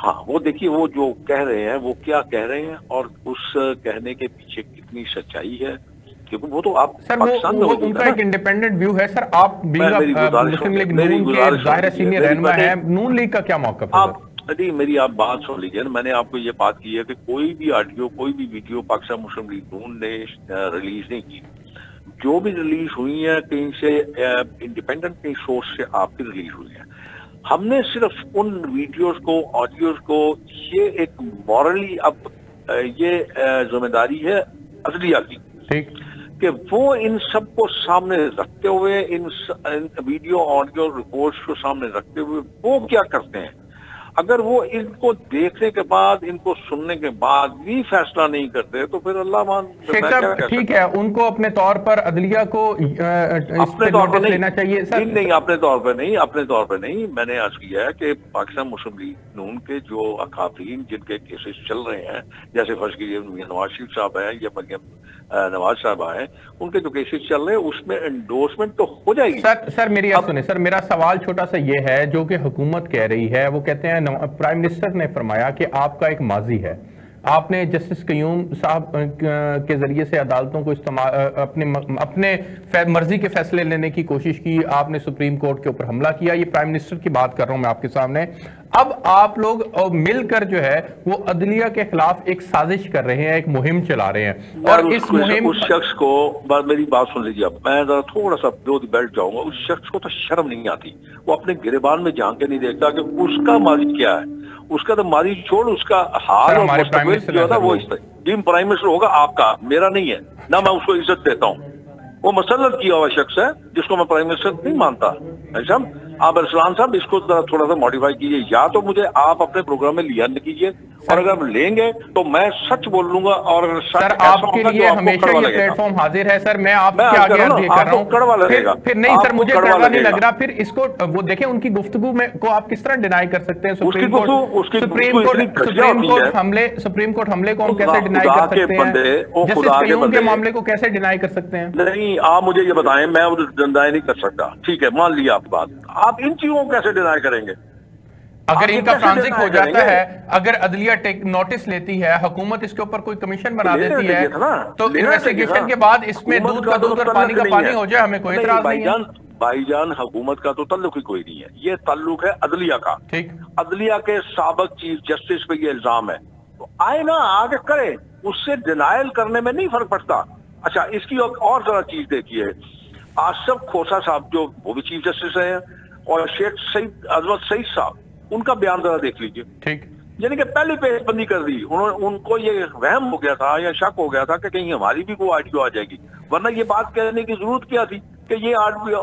हाँ, वो देखिए वो जो कह रहे हैं वो क्या कह रहे हैं और उस कहने के पीछे कितनी सच्चाई है, क्योंकि वो तो आप सर वो उनका एक इंडिपेंडेंट व्यू है सर। आप मुस्लिम लीग नून के ज़ाहिर सीनियर रहनुमा हैं, नून लीग का क्या मौक़िफ़ है? नहीं, मेरी आप बात सुन लीजिए। मैंने आपको ये बात की है कि कोई भी ऑडियो, कोई भी वीडियो पाकिस्तान मुस्लिम लीग नून ने रिलीज नहीं की। जो भी रिलीज हुई है कहीं से इंडिपेंडेंट कहीं सोर्स से आपकी रिलीज हुई है। हमने सिर्फ उन वीडियोस को, ऑडियोज को, ये एक मॉरली अब ये जिम्मेदारी है अदलिया की, ठीक, कि वो इन सबको सामने रखते हुए, इन वीडियो ऑडियो रिपोर्ट्स को सामने रखते हुए वो क्या करते हैं। अगर वो इनको देखने के बाद, इनको सुनने के बाद भी फैसला नहीं करते तो फिर अल्लाह मान। ठीक है, उनको अपने तौर पर अदलिया को अपने तौर पर लेना चाहिए सर। नहीं, अपने तौर पर नहीं, अपने तौर पर नहीं। मैंने अर्ज किया है कि पाकिस्तान मुस्लिम लीग नून के जो अकाबरीन जिनके केसेस चल रहे हैं, जैसे फर्ज कीजिए नवाज शरीफ साहब हैं या मरियम नवाज साहब हैं, उनके जो केसेस चल रहे हैं उसमें एंडोर्समेंट तो हो जाएगी। सर मेरी बात सुने सर, मेरा सवाल छोटा सा ये है जो कि हुकूमत कह रही है, वो कहते हैं प्राइम मिनिस्टर ने फरमाया कि आपका एक माजी है, आपने जस्टिस कयूम साहब के जरिए से अदालतों को इस्तेमाल अपने मर्जी के फैसले लेने की कोशिश की, आपने सुप्रीम कोर्ट के ऊपर हमला किया। ये प्राइम मिनिस्टर की बात कर रहा हूं मैं आपके सामने। अब आप लोग मिलकर जो है वो अदलिया के खिलाफ एक साजिश कर रहे हैं, एक मुहिम चला रहे हैं। और इस मुहिम उस शख्स को, मेरी बात सुन लीजिए, मैं जरा थोड़ा सा विरोध बैठ जाऊंगा। उस शख्स को तो शर्म नहीं आती, वो अपने गिरेबान में झांक के नहीं देखता कि उसका माजी क्या है। उसका तो माजी छोड़, उसका हाल और मुस्तकबिल जो है ना वो टीम प्राइम मिनिस्टर होगा आपका, मेरा नहीं है ना। मैं उसको इज्जत देता हूँ, वो मसल्लत किया हुआ शख्स है जिसको मैं प्राइम मिनिस्टर नहीं मानता। ऐसा आप अरसलान साहब इसको थोड़ा सा मॉडिफाई कीजिए, या तो मुझे आप अपने प्रोग्राम में लिया न कीजिए, और अगर लेंगे तो मैं सच बोल लूंगा। और सर आपके लिए हमेशा ये प्लेटफॉर्म हाजिर है सर, मैं आपके आगे अर्ज ये कर रहा हूं। फिर नहीं सर, मुझे कड़वा नहीं लग रहा। फिर इसको वो देखें, उनकी गुफ्तगू में को आप किस तरह डिनाई कर सकते हैं? सुप्रीम कोर्ट हमले को हम कैसे डिनाई कर सकते हैं? जस्टिस कयूम के मामले को कैसे डिनाई कर सकते हैं? नहीं, आप मुझे ये बताएं, मैं डिनाई नहीं कर सकता। ठीक है, मान लिया आपकी बात, आप इन चीजों को कैसे डिनाई करेंगे? अगर इनका फ्रांसिक हो जाता है, अगर अदलिया नोटिस लेती है, हुकूमत इसके ऊपर कोई कमीशन बना देती है, तो इन्वेस्टिगेशन के बाद इसमें दूध का दूध और पानी का पानी हो जाए, हमें कोई इतराज नहीं है। भाईजान, हुकूमत का तो ताल्लुक ही कोई नहीं है, ये ताल्लुक है अदलिया का। ठीक, अदलिया के साबिक चीफ जस्टिस पे ये इल्जाम है, तो आए ना आगे करे, उससे डिनायल करने में नहीं फर्क पड़ता। अच्छा, इसकी और जरा चीज देखिए, आसफ खोसा साहब जो वो भी चीफ जस्टिस है, और शेख सईद अजमत सईद साहब, उनका बयान जरा देख लीजिए। ठीक, यानी कि पहली पेशबंदी कर दी उन्होंने। उनको ये वहम हो गया था या शक हो गया था कि कहीं हमारी भी कोई आरटीओ आ जाएगी, वरना ये बात कहने की जरूरत क्या थी कि ये आरटीओ।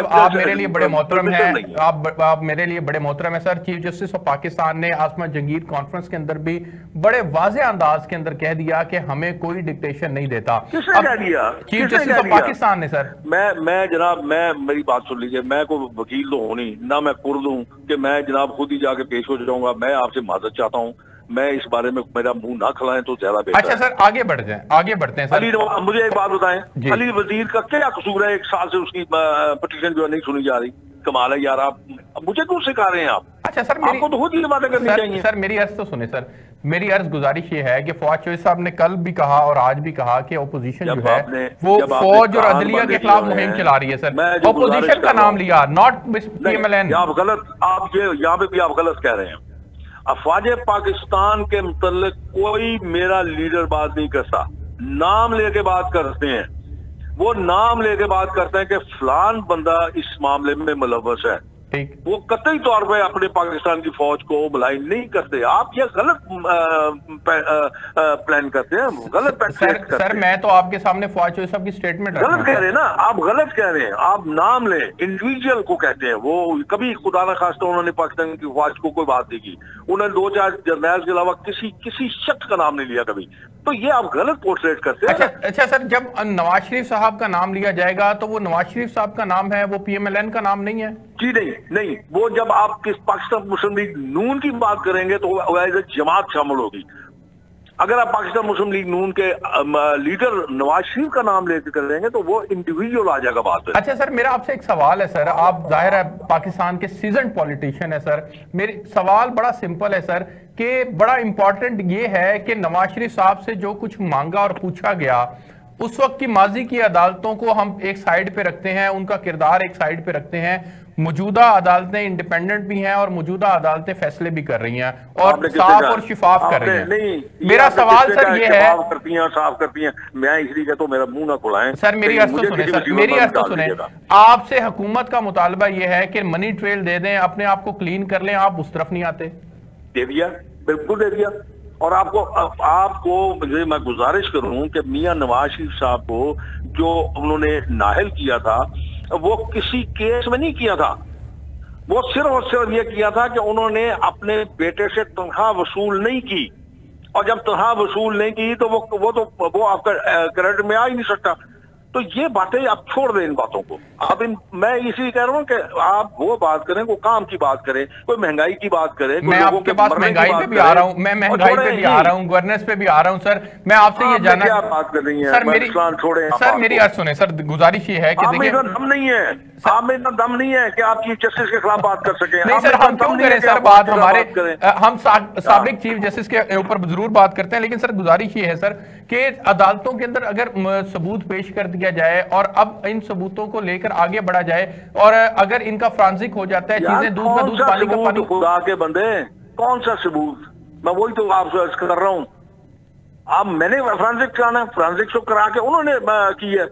आप मेरे लिए बड़े मोहतरम हैं, आप मेरे लिए बड़े मोहतरम है sir. Chief justice of Pakistan ने आसमा जंगीर कॉन्फ्रेंस के अंदर भी बड़े वाज़े अंदाज के अंदर कह दिया कि हमें कोई डिक्टेशन नहीं देता। किसने कह दिया? चीफ जस्टिस ऑफ पाकिस्तान ने सर। मैं जनाब, मेरी बात सुन लीजिए, मैं कोई वकील तो हूं नहीं, ना मैं कुर्द हूं कि मैं जनाब खुद ही जाके पेश हो जाऊंगा। मैं आपसे माजरत चाहता हूँ, मैं इस बारे में मेरा मुंह ना खिलाएं तो ज्यादा बेहतर। अच्छा सर, आगे बढ़ जाएं, आगे बढ़ते हैं सर। मुझे एक बात बताएं, अली वजीर का क्या कसूर है? 1 साल से उसकी पिटीशन जो है नहीं सुनी जा रही। कमाल है यार, आप मुझे क्यों सिखा रहे हैं आप? अच्छा सर, आपको तो खुद ही बातें करनी चाहिए। सर मेरी अर्ज तो सुने सर, मेरी अर्ज गुजारिश ये है कि फवाद चौधरी साहब ने कल भी कहा और आज भी कहा कि ओपोजिशन जो है वो फौज और अदलिया के खिलाफ मुहिम चला रही है। सर ओपोजिशन का नाम लिया, नॉट PMLN। आप गलत, आप ये यहाँ पे भी आप गलत कह रहे हैं। अफवाज पाकिस्तान के मुतल्लिक कोई मेरा लीडर बात नहीं करता, नाम लेके बात करते हैं। वो नाम लेके बात करते हैं कि फलान बंदा इस मामले में मुलव्वस है। वो कतई तौर पे अपने पाकिस्तान की फौज को ब्लाइंड नहीं करते। आप ये गलत प्लान करते हैं, गलत करते सर मैं तो आपके सामने फौज चौधरी साहब की स्टेटमेंट गलत कह रहे हैं ना, आप गलत कह रहे हैं। आप नाम लें, इंडिविजुअल को कहते हैं। वो कभी खुदा न खास्ता उन्होंने पाकिस्तान की फौज को कोई बात नहीं की, उन्होंने 2-4 जर्नैल के अलावा किसी शख्स का नाम नहीं लिया कभी। तो ये आप गलत पोर्ट्रेट करते हैं। अच्छा सर, जब नवाज शरीफ साहब का नाम लिया जाएगा तो वो नवाज शरीफ साहब का नाम है, वो PMLN का नाम नहीं है? जी नहीं, वो जब आप किस पाकिस्तान मुस्लिम लीग नून की बात करेंगे तो जमात शामिल होगी। अगर आप पाकिस्तान मुस्लिम लीग नून के लीडर नवाज शरीफ का नाम लेकर करेंगे तो वो इंडिविजुअल आ जाएगा बात में। अच्छा सर, मेरा आपसे एक सवाल है सर, आप जाहिर है पाकिस्तान के सीजन पॉलिटिशियन है सर। मेरी सवाल बड़ा सिंपल है सर कि बड़ा इंपॉर्टेंट ये है कि नवाज शरीफ साहब से जो कुछ मांगा और पूछा गया, उस वक्त की माजी की अदालतों को हम एक साइड पे रखते हैं, उनका किरदार एक साइड पे रखते हैं। मौजूदा अदालतें इंडिपेंडेंट भी हैं और मौजूदा अदालतें फैसले भी कर रही हैं और साफ और शिफाफ कर रही हैं। मेरा सवाल सर ये है, साफ करती हैं, मैं इसलिए कहता हूं मेरा मुंह ना खुलाएं। सर मेरी अर्ज तो सुने, सर मेरी अर्ज तो सुने। आपसे हुकूमत का मुतालबा ये है कि मनी ट्रेल दे दें, अपने आप को क्लीन कर लें, आप उस तरफ नहीं आते। दे दिया, बिल्कुल दे दिया। और आपको मुझे मैं गुजारिश करूं कि मियां नवाज शरीफ साहब को जो उन्होंने नाहल किया था वो किसी केस में नहीं किया था, वो सिर्फ और सिर्फ ये किया था कि उन्होंने अपने बेटे से तनख्वाह वसूल नहीं की, और जब तनख्वाह वसूल नहीं की तो वो आपका क्रेडिट में आ ही नहीं सकता। तो ये बातें आप छोड़ दें इन बातों को। अब मैं इसी कह रहा हूँ कि आप वो बात करें, वो काम की बात करें, कोई महंगाई की बात करें। मैं आपके पास महंगाई पे भी आ रहा हूँ, मैं महंगाई पे भी आ रहा हूँ, गवर्नेंस पे भी आ रहा हूँ सर। मैं आपसे ये जानना, क्या बात कर रही है सर मेरी अर्ज सुने सर, गुजारिश ये है कि देखिए दम नहीं है, आप में इतना दम नहीं है कि आप चीफ जस्टिस के खिलाफ बात कर सकें। नहीं सर, हम क्यों करें सर बात, हमारे हम साबिक चीफ जस्टिस के ऊपर जरूर बात करते हैं, लेकिन सर गुजारिश ये है सर कि अदालतों के अंदर अगर सबूत पेश कर दिया जाए और अब इन सबूतों को लेकर आगे बढ़ा जाए और अगर इनका फ्रांसिक हो जाता है, चीजें दूध का दूध पानी का पानी। खुदा के बंदे, कौन सा सबूत? मैं वही तो आपसे अर्ज कर रहा हूँ। आप मैंने फ्रांसिक कराना, फ्रांसिक को करा के उन्होंने की है,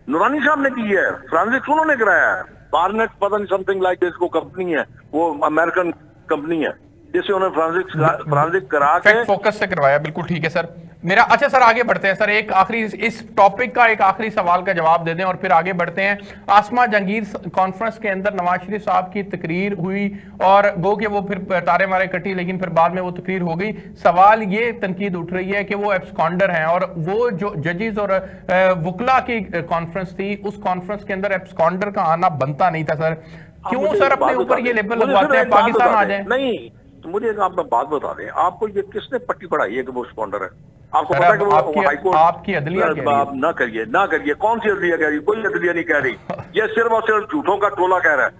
नूरानी साहब ने की है, फ्रांसिक उन्होंने कराया है। बार्नेट पता नहीं समथिंग लाइक दिस को कंपनी है, वो अमेरिकन कंपनी है जिसे उन्होंने फ्रांसिक करा के फोकस से करवाया। बिल्कुल ठीक है सर मेरा। अच्छा सर आगे बढ़ते हैं सर, एक आखिरी इस टॉपिक का एक आखिरी सवाल का जवाब दे दें और फिर आगे बढ़ते हैं। आसमा जहांगीर कॉन्फ्रेंस के अंदर नवाज शरीफ साहब की तकरीर हुई और गो के वो फिर तारे मारे कटी, लेकिन फिर बाद में वो तकरीर हो गई। सवाल ये तनकीद उठ रही है कि वो एब्सकॉन्डर हैं और वो जो जजेस और वकला की कॉन्फ्रेंस थी, उस कॉन्फ्रेंस के अंदर एब्सकॉन्डर का आना बनता नहीं था सर। क्यों सर अपने ऊपर ये लेबल लगवाते हैं पाकिस्तान आ जाए? नहीं तो मुझे आप बात बता दें, आपको ये किसने पट्टी पढ़ाई है कि वो एब्सकॉन्डर है? आपको पता है कि वो हाईकोर्ट आपकी अदलिया ना करिए, कौन सी अदलिया कह रही? कोई अदलिया नहीं कह रही, ये सिर्फ और सिर्फ झूठों का टोला कह रहा है।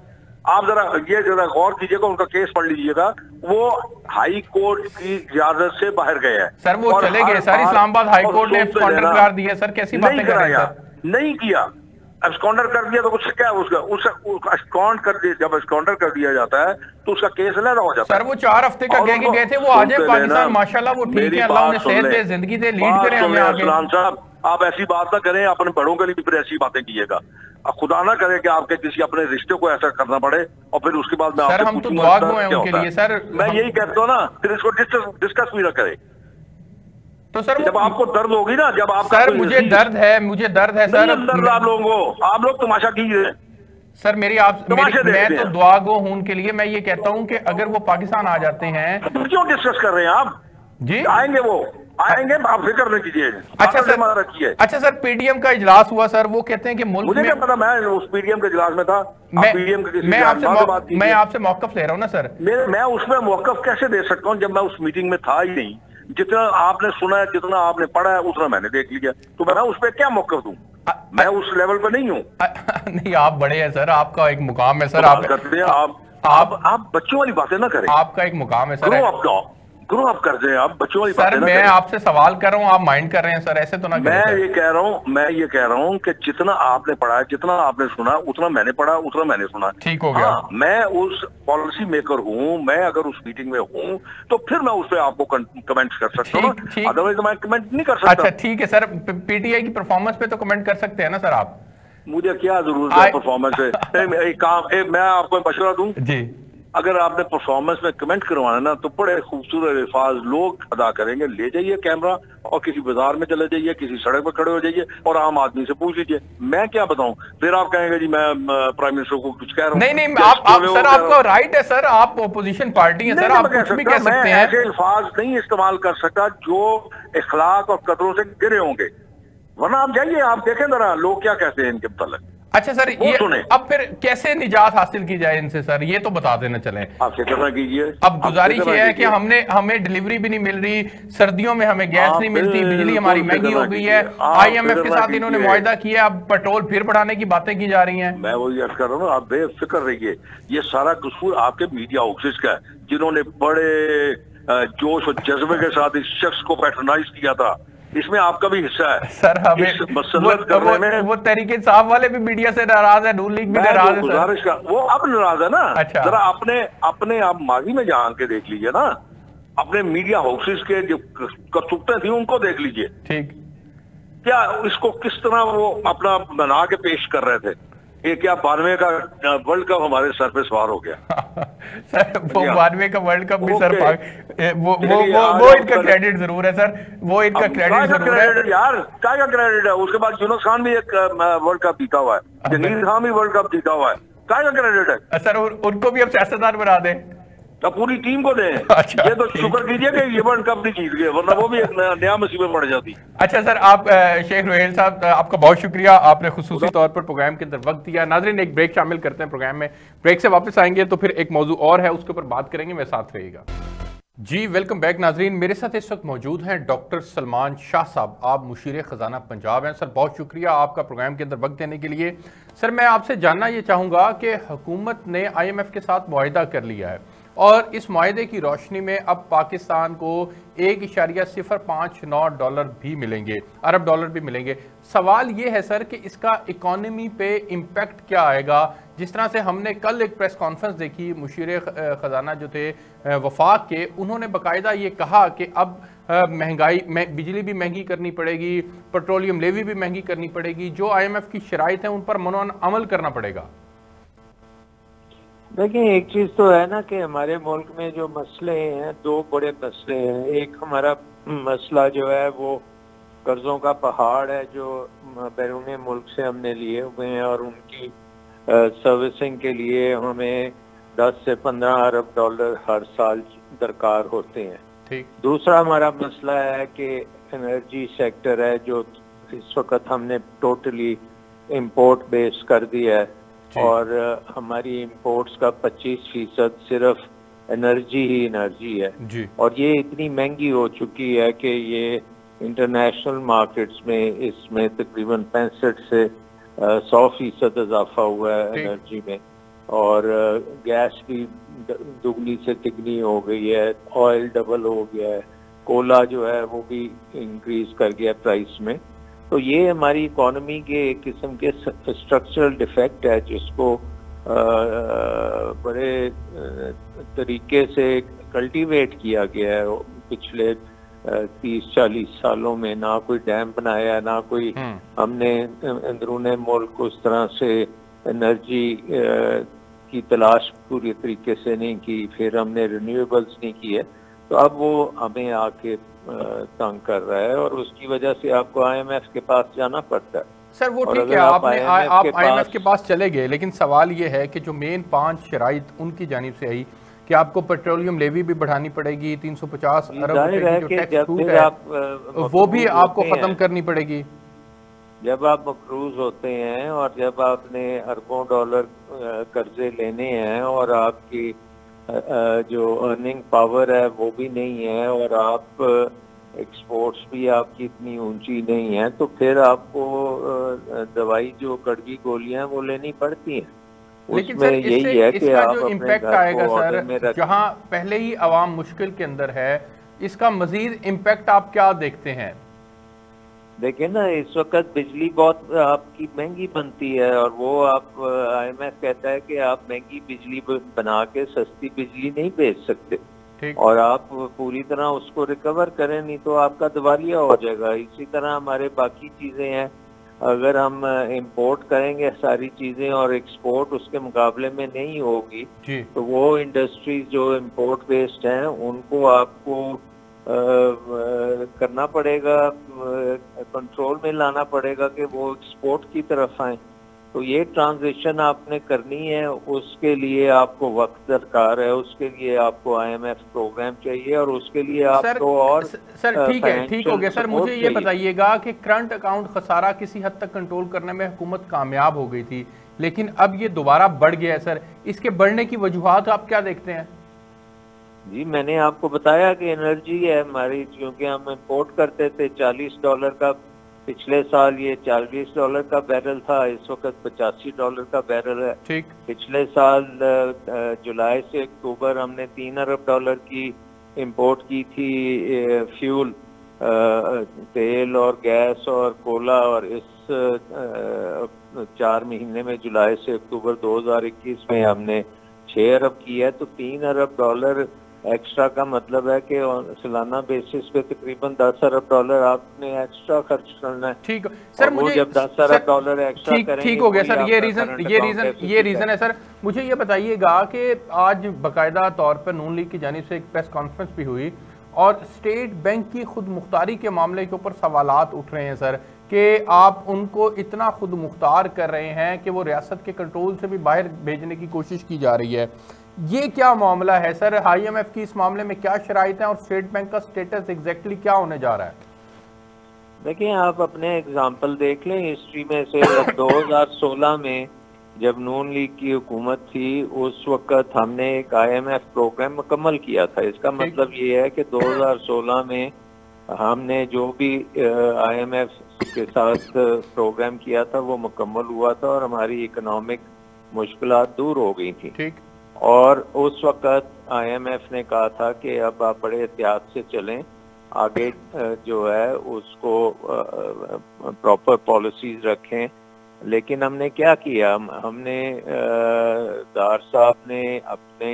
आप जरा गौर कीजिएगा, उनका केस पढ़ लीजिएगा। वो हाई कोर्ट की इजाजत से बाहर गए हैं सर, वो चले गए सर, इस्लामाबाद हाई कोर्ट ने एब्सकॉन्डर करार दिया सर। कैसी बातें कर रहे हैं? नहीं किया, एब्सकॉन्डर कर दिया तो उससे क्या, उसका एब्सकॉन्ड कर दिया। जब एब्सकॉन्डर कर दिया जाता है तो उसका केस लहरा हो जाता है। सर वो 4 हफ्ते का कह के गए थे, वो आ जाए पाकिस्तान, माशाल्लाह वो ठीक है, अल्लाह उन्हें सेहत दे, जिंदगी दे, लीड करें हमें आगे। सलाम साहब, आप ऐसी बात ना करें, अपने बड़ों के लिए फिर ऐसी बातें कीजिएगा। खुदा ना करे कि आपके किसी अपने रिश्ते को ऐसा करना पड़े और फिर उसके बाद सर हम तो दुआ गो हैं उनके लिए सर। मैं यही कहता हूँ ना, फिर इसको डिस्कस भी ना करे। तो सर जब आपको दर्द होगी ना, जब आप सर मुझे दर्द है सर, दर्द आप लोग तमाशा कीजिए सर। मैं तो दुआ गो हूं उनके लिए। मैं ये कहता हूं कि अगर वो पाकिस्तान आ जाते हैं, क्यों डिस्कस कर रहे हैं आप जी? आएंगे, वो आएंगे, आप फिक्र नहीं कीजिए। अच्छा सर, रखिए। अच्छा सर, पीडीएम का इजलास हुआ सर, वो कहते हैं कि मुल्क मुझे क्या पता, मैं उस पीडीएम के इजलास में था। मैं आपसे मौकफ ले रहा हूँ ना सर। मैं उसमें मौकफ कैसे दे सकता हूँ जब मैं उस मीटिंग में था ही नहीं? जितना आपने सुना है, जितना आपने पढ़ा है, उतना मैंने देख लिया, तो मैं उस पर क्या मौकफ दूं? मैं उस लेवल पर नहीं हूँ। नहीं आप बड़े हैं सर, आपका एक मुकाम है सर। आप करते हैं, आप बच्चों वाली बातें ना करें। आपका एक मुकाम है सर, ग्रो अप कर दे आप, बच्चों वाली बातें ना करें। मैं आपसे सवाल कर रहा हूँ, आप माइंड कर रहे हैं सर, ऐसे तो ना करें। मैं ये कह रहा हूँ कि जितना आपने पढ़ा, जितना आपने सुना, उतना मैंने पढ़ा, उतना मैंने सुना। ठीक हो गया। मैं उस पॉलिसी मेकर हूँ, मैं अगर उस मीटिंग में हूँ तो फिर मैं उस पर आपको कमेंट कर सकता हूँ, अदरवाइज मैं कमेंट नहीं कर सकता। अच्छा ठीक है सर, पीटीआई की परफॉर्मेंस पे तो कमेंट कर सकते हैं ना सर आप? मुझे क्या जरूरत है परफॉर्मेंस पे? मैं आपको मशवरा दूं जी, अगर आपने परफॉर्मेंस में कमेंट करवाना ना, तो बड़े खूबसूरत अल्फाज लोग अदा करेंगे। ले जाइए कैमरा और किसी बाजार में चले जाइए, किसी सड़क पर खड़े हो जाइए और आम आदमी से पूछ लीजिए, मैं क्या बताऊं? फिर आप कहेंगे जी मैं प्राइम मिनिस्टर को कुछ कह रहा हूं। नहीं आप सर, आपका राइट है सर, आप ओपोजिशन पार्टी है सर, आप कुछ भी कह सकते हैं। ऐसे अल्फाज नहीं इस्तेमाल कर सकता जो इखलाक और कदरों से गिरे होंगे, वरना आप जाइए, आप देखें जरा लोग क्या कहते हैं इनके मुताल्लिक। अच्छा सर, ये अब फिर कैसे निजात हासिल की जाए इनसे सर, ये तो बता देना चले। आप फिक्र कीजिए। अब गुजारिश ये है कि हमें डिलीवरी भी नहीं मिल रही, सर्दियों में हमें गैस नहीं मिलती, बिजली हमारी महंगी हो गई है, IMF के साथ इन्होंने मुआहदा किया, अब पेट्रोल फिर बढ़ाने की बातें की जा रही हैं। मैं वही अर्ज कर रहा हूँ, आप बेफिक्र रहिए। ये सारा कसूर आपके मीडिया हाउसेस का है, जिन्होंने बड़े जोश और जज्बे के साथ इस शख्स को पैट्रोनाइज किया था। इसमें आपका भी हिस्सा है सर। हमें वो तहरीके इंसाफ वाले भी मीडिया से नाराज है, नून लीग भी नाराज है। गुजारिश का वो अब नाराज है ना। अच्छा। जरा अपने आप माजी में जान के देख लीजिए ना, अपने मीडिया हाउसेस के जो करतूतें थी उनको देख लीजिए। ठीक, क्या इसको किस तरह वो अपना बना के पेश कर रहे थे। ये क्या 92 का वर्ल्ड कप हमारे सर पे सवार हो गया। सर वो 92 का वर्ल्ड कप भी सर वो इनका क्रेडिट जरूर है सर, वो इनका क्रेडिट जरूर है यार, क्या क्रेडिट है? उसके बाद यूनुस खान भी एक वर्ल्ड कप जीता हुआ है, जंगीर खान भी वर्ल्ड कप जीता हुआ है, क्या क्रेडिट है सर? उनको भी अब सियासतदान बना दें। तो पूरी टीम को दें। अच्छा, ये तो शुक्र कीजिए कि ये वर्ल्ड कप नहीं जीत गए, वरना वो भी एक नया मुसीबत पड़ जाती। अच्छा सर, आप शेख रुहेल साहब, आपका बहुत शुक्रिया, आपने खुसूसी तौर पर प्रोग्राम के अंदर वक्त दिया। नाज़रीन, एक ब्रेक शामिल करते हैं प्रोग्राम में, ब्रेक से वापस आएंगे तो फिर एक मौजू और है, उसके ऊपर बात करेंगे, मेरे साथ रहिएगा जी। वेलकम बैक नाजरीन, मेरे साथ इस वक्त मौजूद हैं डॉक्टर सलमान शाह साहब, आप मुशीर ख़जाना पंजाब हैं। सर बहुत शुक्रिया आपका प्रोग्राम के अंदर वक्त देने के लिए। सर मैं आपसे जानना ये चाहूँगा कि हुकूमत ने IMF के साथ मुआहिदा कर लिया है और इस मुआहिदे की रोशनी में अब पाकिस्तान को $1.059 भी मिलेंगे, अरब डॉलर भी मिलेंगे। सवाल ये है सर कि इसका इकॉनमी पे इम्पैक्ट क्या आएगा? जिस तरह से हमने कल एक प्रेस कॉन्फ्रेंस देखी, मुशीर ख़जाना जो थे वफाक के, उन्होंने बाकायदा ये कहा कि अब महंगाई में बिजली भी महंगी करनी पड़ेगी, पेट्रोलियम लेवी भी महंगी करनी पड़ेगी, जो IMF की शराइत हैं उन पर मनोन अमल करना पड़ेगा। देखिए, एक चीज तो है ना कि हमारे मुल्क में जो मसले हैं, दो बड़े मसले हैं। एक हमारा मसला जो है वो कर्जों का पहाड़ है जो बैरून मुल्क से हमने लिए हुए हैं और उनकी सर्विसिंग के लिए हमें 10 से 15 अरब डॉलर हर साल दरकार होते हैं। ठीक। दूसरा हमारा मसला है कि एनर्जी सेक्टर है जो इस वक्त हमने टोटली इंपोर्ट बेस कर दिया है और हमारी इंपोर्ट्स का 25% सिर्फ एनर्जी ही एनर्जी है जी। और ये इतनी महंगी हो चुकी है कि ये इंटरनेशनल मार्केट्स में इसमें तकरीबन 65 से 100% इजाफा हुआ है एनर्जी में, और गैस भी दुगनी से तिगनी हो गई है, ऑयल डबल हो गया है, कोला जो है वो भी इंक्रीज कर गया प्राइस में। तो ये हमारी इकोनॉमी के एक किस्म के स्ट्रक्चरल डिफेक्ट है जिसको बड़े तरीके से कल्टीवेट किया गया है पिछले 30-40 सालों में। ना कोई डैम बनाया, ना कोई हमने अंदरूने मुल्क उस तरह से एनर्जी की तलाश पूरी तरीके से नहीं की, फिर हमने रिन्यूएबल्स नहीं किए, तो अब वो हमें आके तंग कर रहा है और उसकी वजह से आपको IMF के पास जाना पड़ता है। सर वो ठीक है, आप IMF के पास चले गए, लेकिन सवाल ये है कि जो मेन 5 शराइत उनकी जानिब से आई कि आपको पेट्रोलियम लेवी भी बढ़ानी पड़ेगी, 350 अरब रुपए की जो टैक्स छूट है वो भी आपको खत्म करनी पड़ेगी। जब आप मकरूज होते हैं और जब आपने अरबों डॉलर कर्जे लेने हैं और आपकी जो अर्निंग पावर है वो भी नहीं है और आप एक्सपोर्ट्स भी आपकी इतनी ऊंची नहीं है, तो फिर आपको दवाई जो कड़वी गोलियां वो लेनी पड़ती हैं। लेकिन सर इसका जो इम्पैक्ट आएगा सर, जहां पहले ही आवाम मुश्किल के अंदर है, इसका मजीद इम्पैक्ट आप क्या देखते हैं? देखिए ना, इस वक्त बिजली बहुत आपकी महंगी बनती है और वो आप IMF कहता है कि आप महंगी बिजली बना के सस्ती बिजली नहीं बेच सकते और आप पूरी तरह उसको रिकवर करें, नहीं तो आपका दिवालिया हो जाएगा। इसी तरह हमारे बाकी चीजें हैं, अगर हम इंपोर्ट करेंगे सारी चीजें और एक्सपोर्ट उसके मुकाबले में नहीं होगी तो वो इंडस्ट्रीज जो इंपोर्ट बेस्ड हैं उनको आपको करना पड़ेगा, कंट्रोल में लाना पड़ेगा कि वो एक्सपोर्ट की तरफ आए। तो ये ट्रांजिशन आपने करनी है, उसके लिए आपको वक्त दरकार है, उसके लिए आपको IMF प्रोग्राम चाहिए और उसके लिए आपको और सर ठीक हो गया। सर मुझे ये बताइएगा कि करंट अकाउंट खसारा किसी हद तक कंट्रोल करने में हुकूमत कामयाब हो गई थी, लेकिन अब ये दोबारा बढ़ गया है। सर इसके बढ़ने की वजूहात आप क्या देखते हैं? जी, मैंने आपको बताया कि एनर्जी है हमारी, क्योंकि हम इंपोर्ट करते थे $40 का, पिछले साल ये $40 का बैरल था, इस वक्त $85 का बैरल है। ठीक। पिछले साल जुलाई से अक्टूबर हमने $3 अरब की इंपोर्ट की थी फ्यूल, तेल और गैस और कोला, और इस 4 महीने में जुलाई से अक्टूबर 2021 में हमने 6 अरब की है। तो $3 अरब एक्स्ट्रा का मतलब है कि सालाना बेसिस पे तकरीबन $10 अरब आपने एक्स्ट्रा खर्च करना है। ठीक सर, मुझे जब $10 अरब एक्स्ट्रा करेंगे, ठीक हो गया सर, ये रीजन है। सर मुझे ये बताइएगा कि आज बाकायदा तौर पर नून लीग की जानिब से एक प्रेस कॉन्फ्रेंस भी हुई और स्टेट बैंक की खुद मुख्तारी के मामले के ऊपर सवालात उठ रहे हैं सर कि आप उनको इतना खुद मुख्तार कर रहे हैं कि वो रियासत के कंट्रोल से भी बाहर भेजने की कोशिश की जा रही है। ये क्या मामला है सर? IMF की इस मामले में क्या शराइत है और स्टेट बैंक का स्टेटस एग्जैक्टली क्या होने जा रहा है? देखिए, आप अपने एग्जाम्पल देख लें हिस्ट्री में से। 2016 में जब नून लीग की हुकूमत थी, उस वक्त हमने एक IMF प्रोग्राम मुकम्मल किया था। इसका मतलब ये है कि 2016 में हमने जो भी IMF के साथ प्रोग्राम किया था वो मुकम्मल हुआ था और हमारी इकोनॉमिक मुश्किलात दूर हो गई थी। ठीक। और उस वक्त IMF ने कहा था कि अब आप बड़े एहतियात से चलें, आगे जो है उसको प्रॉपर पॉलिसीज रखें। लेकिन हमने क्या किया, हमने दार साहब ने अपने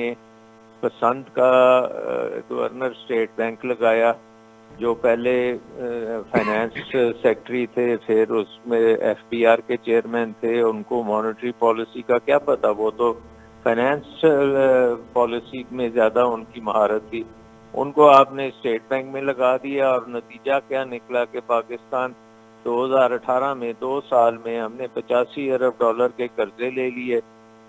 पसंद का गवर्नर स्टेट बैंक लगाया, जो पहले फाइनेंस सेक्रेटरी थे, फिर उसमें FBR के चेयरमैन थे। उनको मॉनेटरी पॉलिसी का क्या पता, वो तो फाइनेंस पॉलिसी में ज़्यादा उनकी महारत थी। उनको आपने स्टेट बैंक में लगा दिया और नतीजा क्या निकला कि पाकिस्तान 2018 में 2 साल में हमने 85 अरब डॉलर के कर्जे ले लिए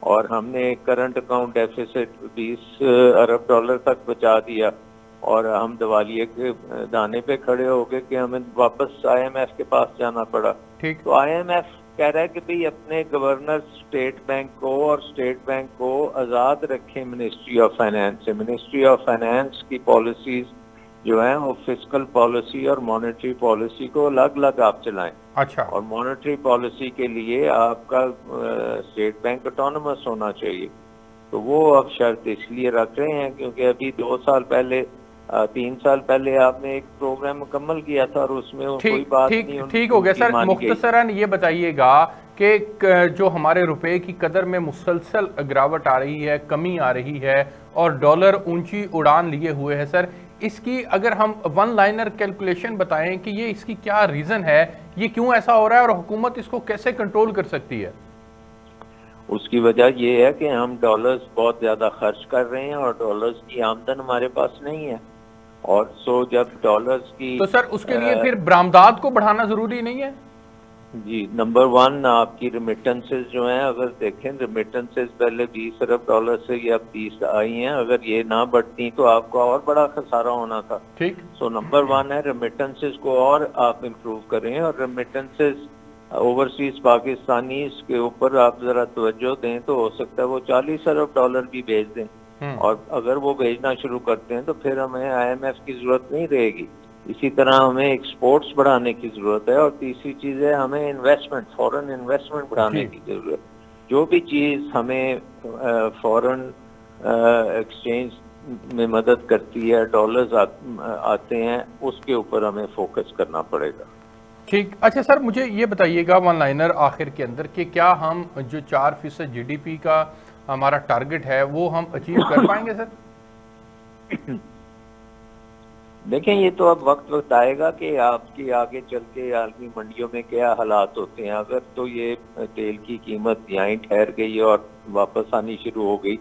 और हमने करंट अकाउंट डेफिसिट 20 अरब डॉलर तक बचा दिया और हम दिवालिये के दाने पे खड़े हो गए कि हमें वापस IMF के पास जाना पड़ा। ठीक। तो IMF कह रहा है कि भाई अपने गवर्नर स्टेट बैंक को और स्टेट बैंक को आज़ाद रखें मिनिस्ट्री ऑफ फाइनेंस से। मिनिस्ट्री ऑफ फाइनेंस की पॉलिसीज जो है वो फिस्कल पॉलिसी और मॉनेटरी पॉलिसी को अलग अलग आप चलाएं। अच्छा। और मॉनेटरी पॉलिसी के लिए आपका स्टेट बैंक ऑटोनमस होना चाहिए। तो वो अब शर्त इसलिए रख रहे हैं क्योंकि अभी 2 साल पहले 3 साल पहले आपने एक प्रोग्राम मुकम्मल किया था और उसमें कोई बात नहीं। ठीक हो गया सर। मुख्तसरन ये बताइएगा कि जो हमारे रुपए की कदर में मुसलसल गिरावट आ रही है, कमी आ रही है और डॉलर ऊंची उड़ान लिए हुए है सर, इसकी अगर हम वन लाइनर कैलकुलेशन बताएं कि ये इसकी क्या रीजन है, ये क्यों ऐसा हो रहा है और हुकूमत इसको कैसे कंट्रोल कर सकती है? उसकी वजह ये है कि हम डॉलर्स बहुत ज्यादा खर्च कर रहे हैं और डॉलर्स की आमदन हमारे पास नहीं है। और जब डॉलर्स की, तो सर उसके लिए फिर बरामदात को बढ़ाना जरूरी नहीं है? जी, नंबर 1 आपकी रेमिटेंसेस जो हैं, अगर देखें रेमिटेंसेस पहले 20 अरब डॉलर से ये अब 30 आई हैं। अगर ये ना बढ़ती तो आपको और बड़ा खसारा होना था। ठीक। सो नंबर 1 है रेमिटेंसेस को और आप इम्प्रूव करें और रेमिटेंसेस ओवरसीज पाकिस्तानी के ऊपर आप जरा तवज्जो दें तो हो सकता है वो 40 अरब डॉलर भी भेज दें। और अगर वो भेजना शुरू करते हैं तो फिर हमें IMF की जरूरत नहीं रहेगी। इसी तरह हमें एक्सपोर्ट्स बढ़ाने की जरूरत है और तीसरी चीज है हमें इन्वेस्टमेंट, फॉरेन इन्वेस्टमेंट बढ़ाने की जरूरत। जो भी चीज हमें फॉरेन एक्सचेंज में मदद करती है, डॉलर्स आते हैं, उसके ऊपर हमें फोकस करना पड़ेगा। ठीक। अच्छा सर, मुझे ये बताइएगा वन लाइनर आखिर के अंदर कि क्या हम जो 4% GDP का हमारा टारगेट है वो हम अचीव कर पाएंगे सर? देखें, ये तो अब वक्त बताएगा कि आपकी आगे चल के आलमी मंडियों में क्या हालात होते हैं। अगर तो ये तेल की कीमत यहीं ठहर गई और वापस आनी शुरू हो गई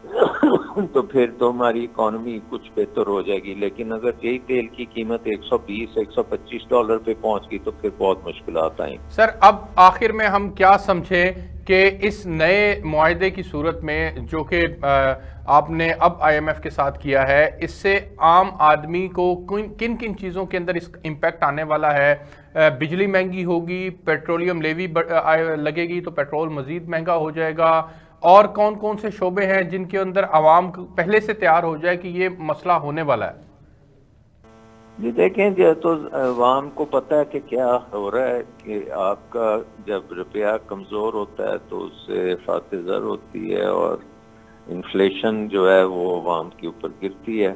तो फिर तो हमारी इकोनॉमी कुछ बेहतर हो जाएगी। लेकिन अगर यही तेल की कीमत 120-125 डॉलर पे पहुंच गई तो फिर बहुत मुश्किलात आएंगी। सर अब आखिर में हम क्या समझें कि इस नए मुआहदे की सूरत में जो कि आपने अब IMF के साथ किया है, इससे आम आदमी को किन किन चीज़ों के अंदर इसका इम्पैक्ट आने वाला है? बिजली महंगी होगी, पेट्रोलियम लेवी लगेगी तो पेट्रोल मज़ीद महंगा हो जाएगा, और कौन कौन से शोबे हैं जिनके अंदर आवाम पहले से तैयार हो जाए कि ये मसला होने वाला है? ये देखें, जो तो आवाम को पता है कि क्या हो रहा है कि आपका जब रुपया कमज़ोर होता है तो उससे फातिज़र होती है और इन्फ्लेशन जो है वो आवाम के ऊपर गिरती है।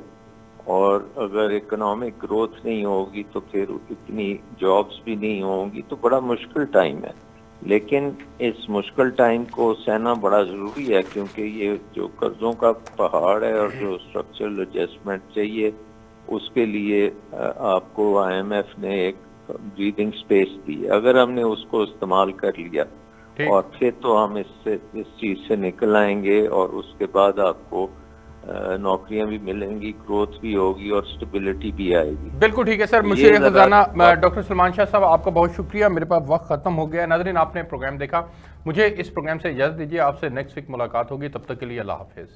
और अगर इकोनॉमिक ग्रोथ नहीं होगी तो फिर इतनी जॉब्स भी नहीं होंगी, तो बड़ा मुश्किल टाइम है। लेकिन इस मुश्किल टाइम को सहना बड़ा ज़रूरी है क्योंकि ये जो कर्ज़ों का पहाड़ है और जो स्ट्रक्चरल एडजस्टमेंट चाहिए उसके लिए आपको IMF ने एक ब्रीदिंग स्पेस दी। अगर हमने उसको इस्तेमाल कर लिया और फिर तो हम इस चीज़ से निकल आएंगे और उसके बाद आपको नौकरियां भी मिलेंगी, ग्रोथ भी होगी और स्टेबिलिटी भी आएगी। बिल्कुल ठीक है सर। मुशीर खजाना डॉक्टर सलमान शाह साहब, आपका बहुत शुक्रिया। मेरे पास वक्त खत्म हो गया। नाज़रीन, आपने प्रोग्राम देखा, मुझे इस प्रोग्राम से इजाजत दीजिए। आपसे नेक्स्ट वीक मुलाकात होगी, तब तक के लिए अल्लाह हाफिज।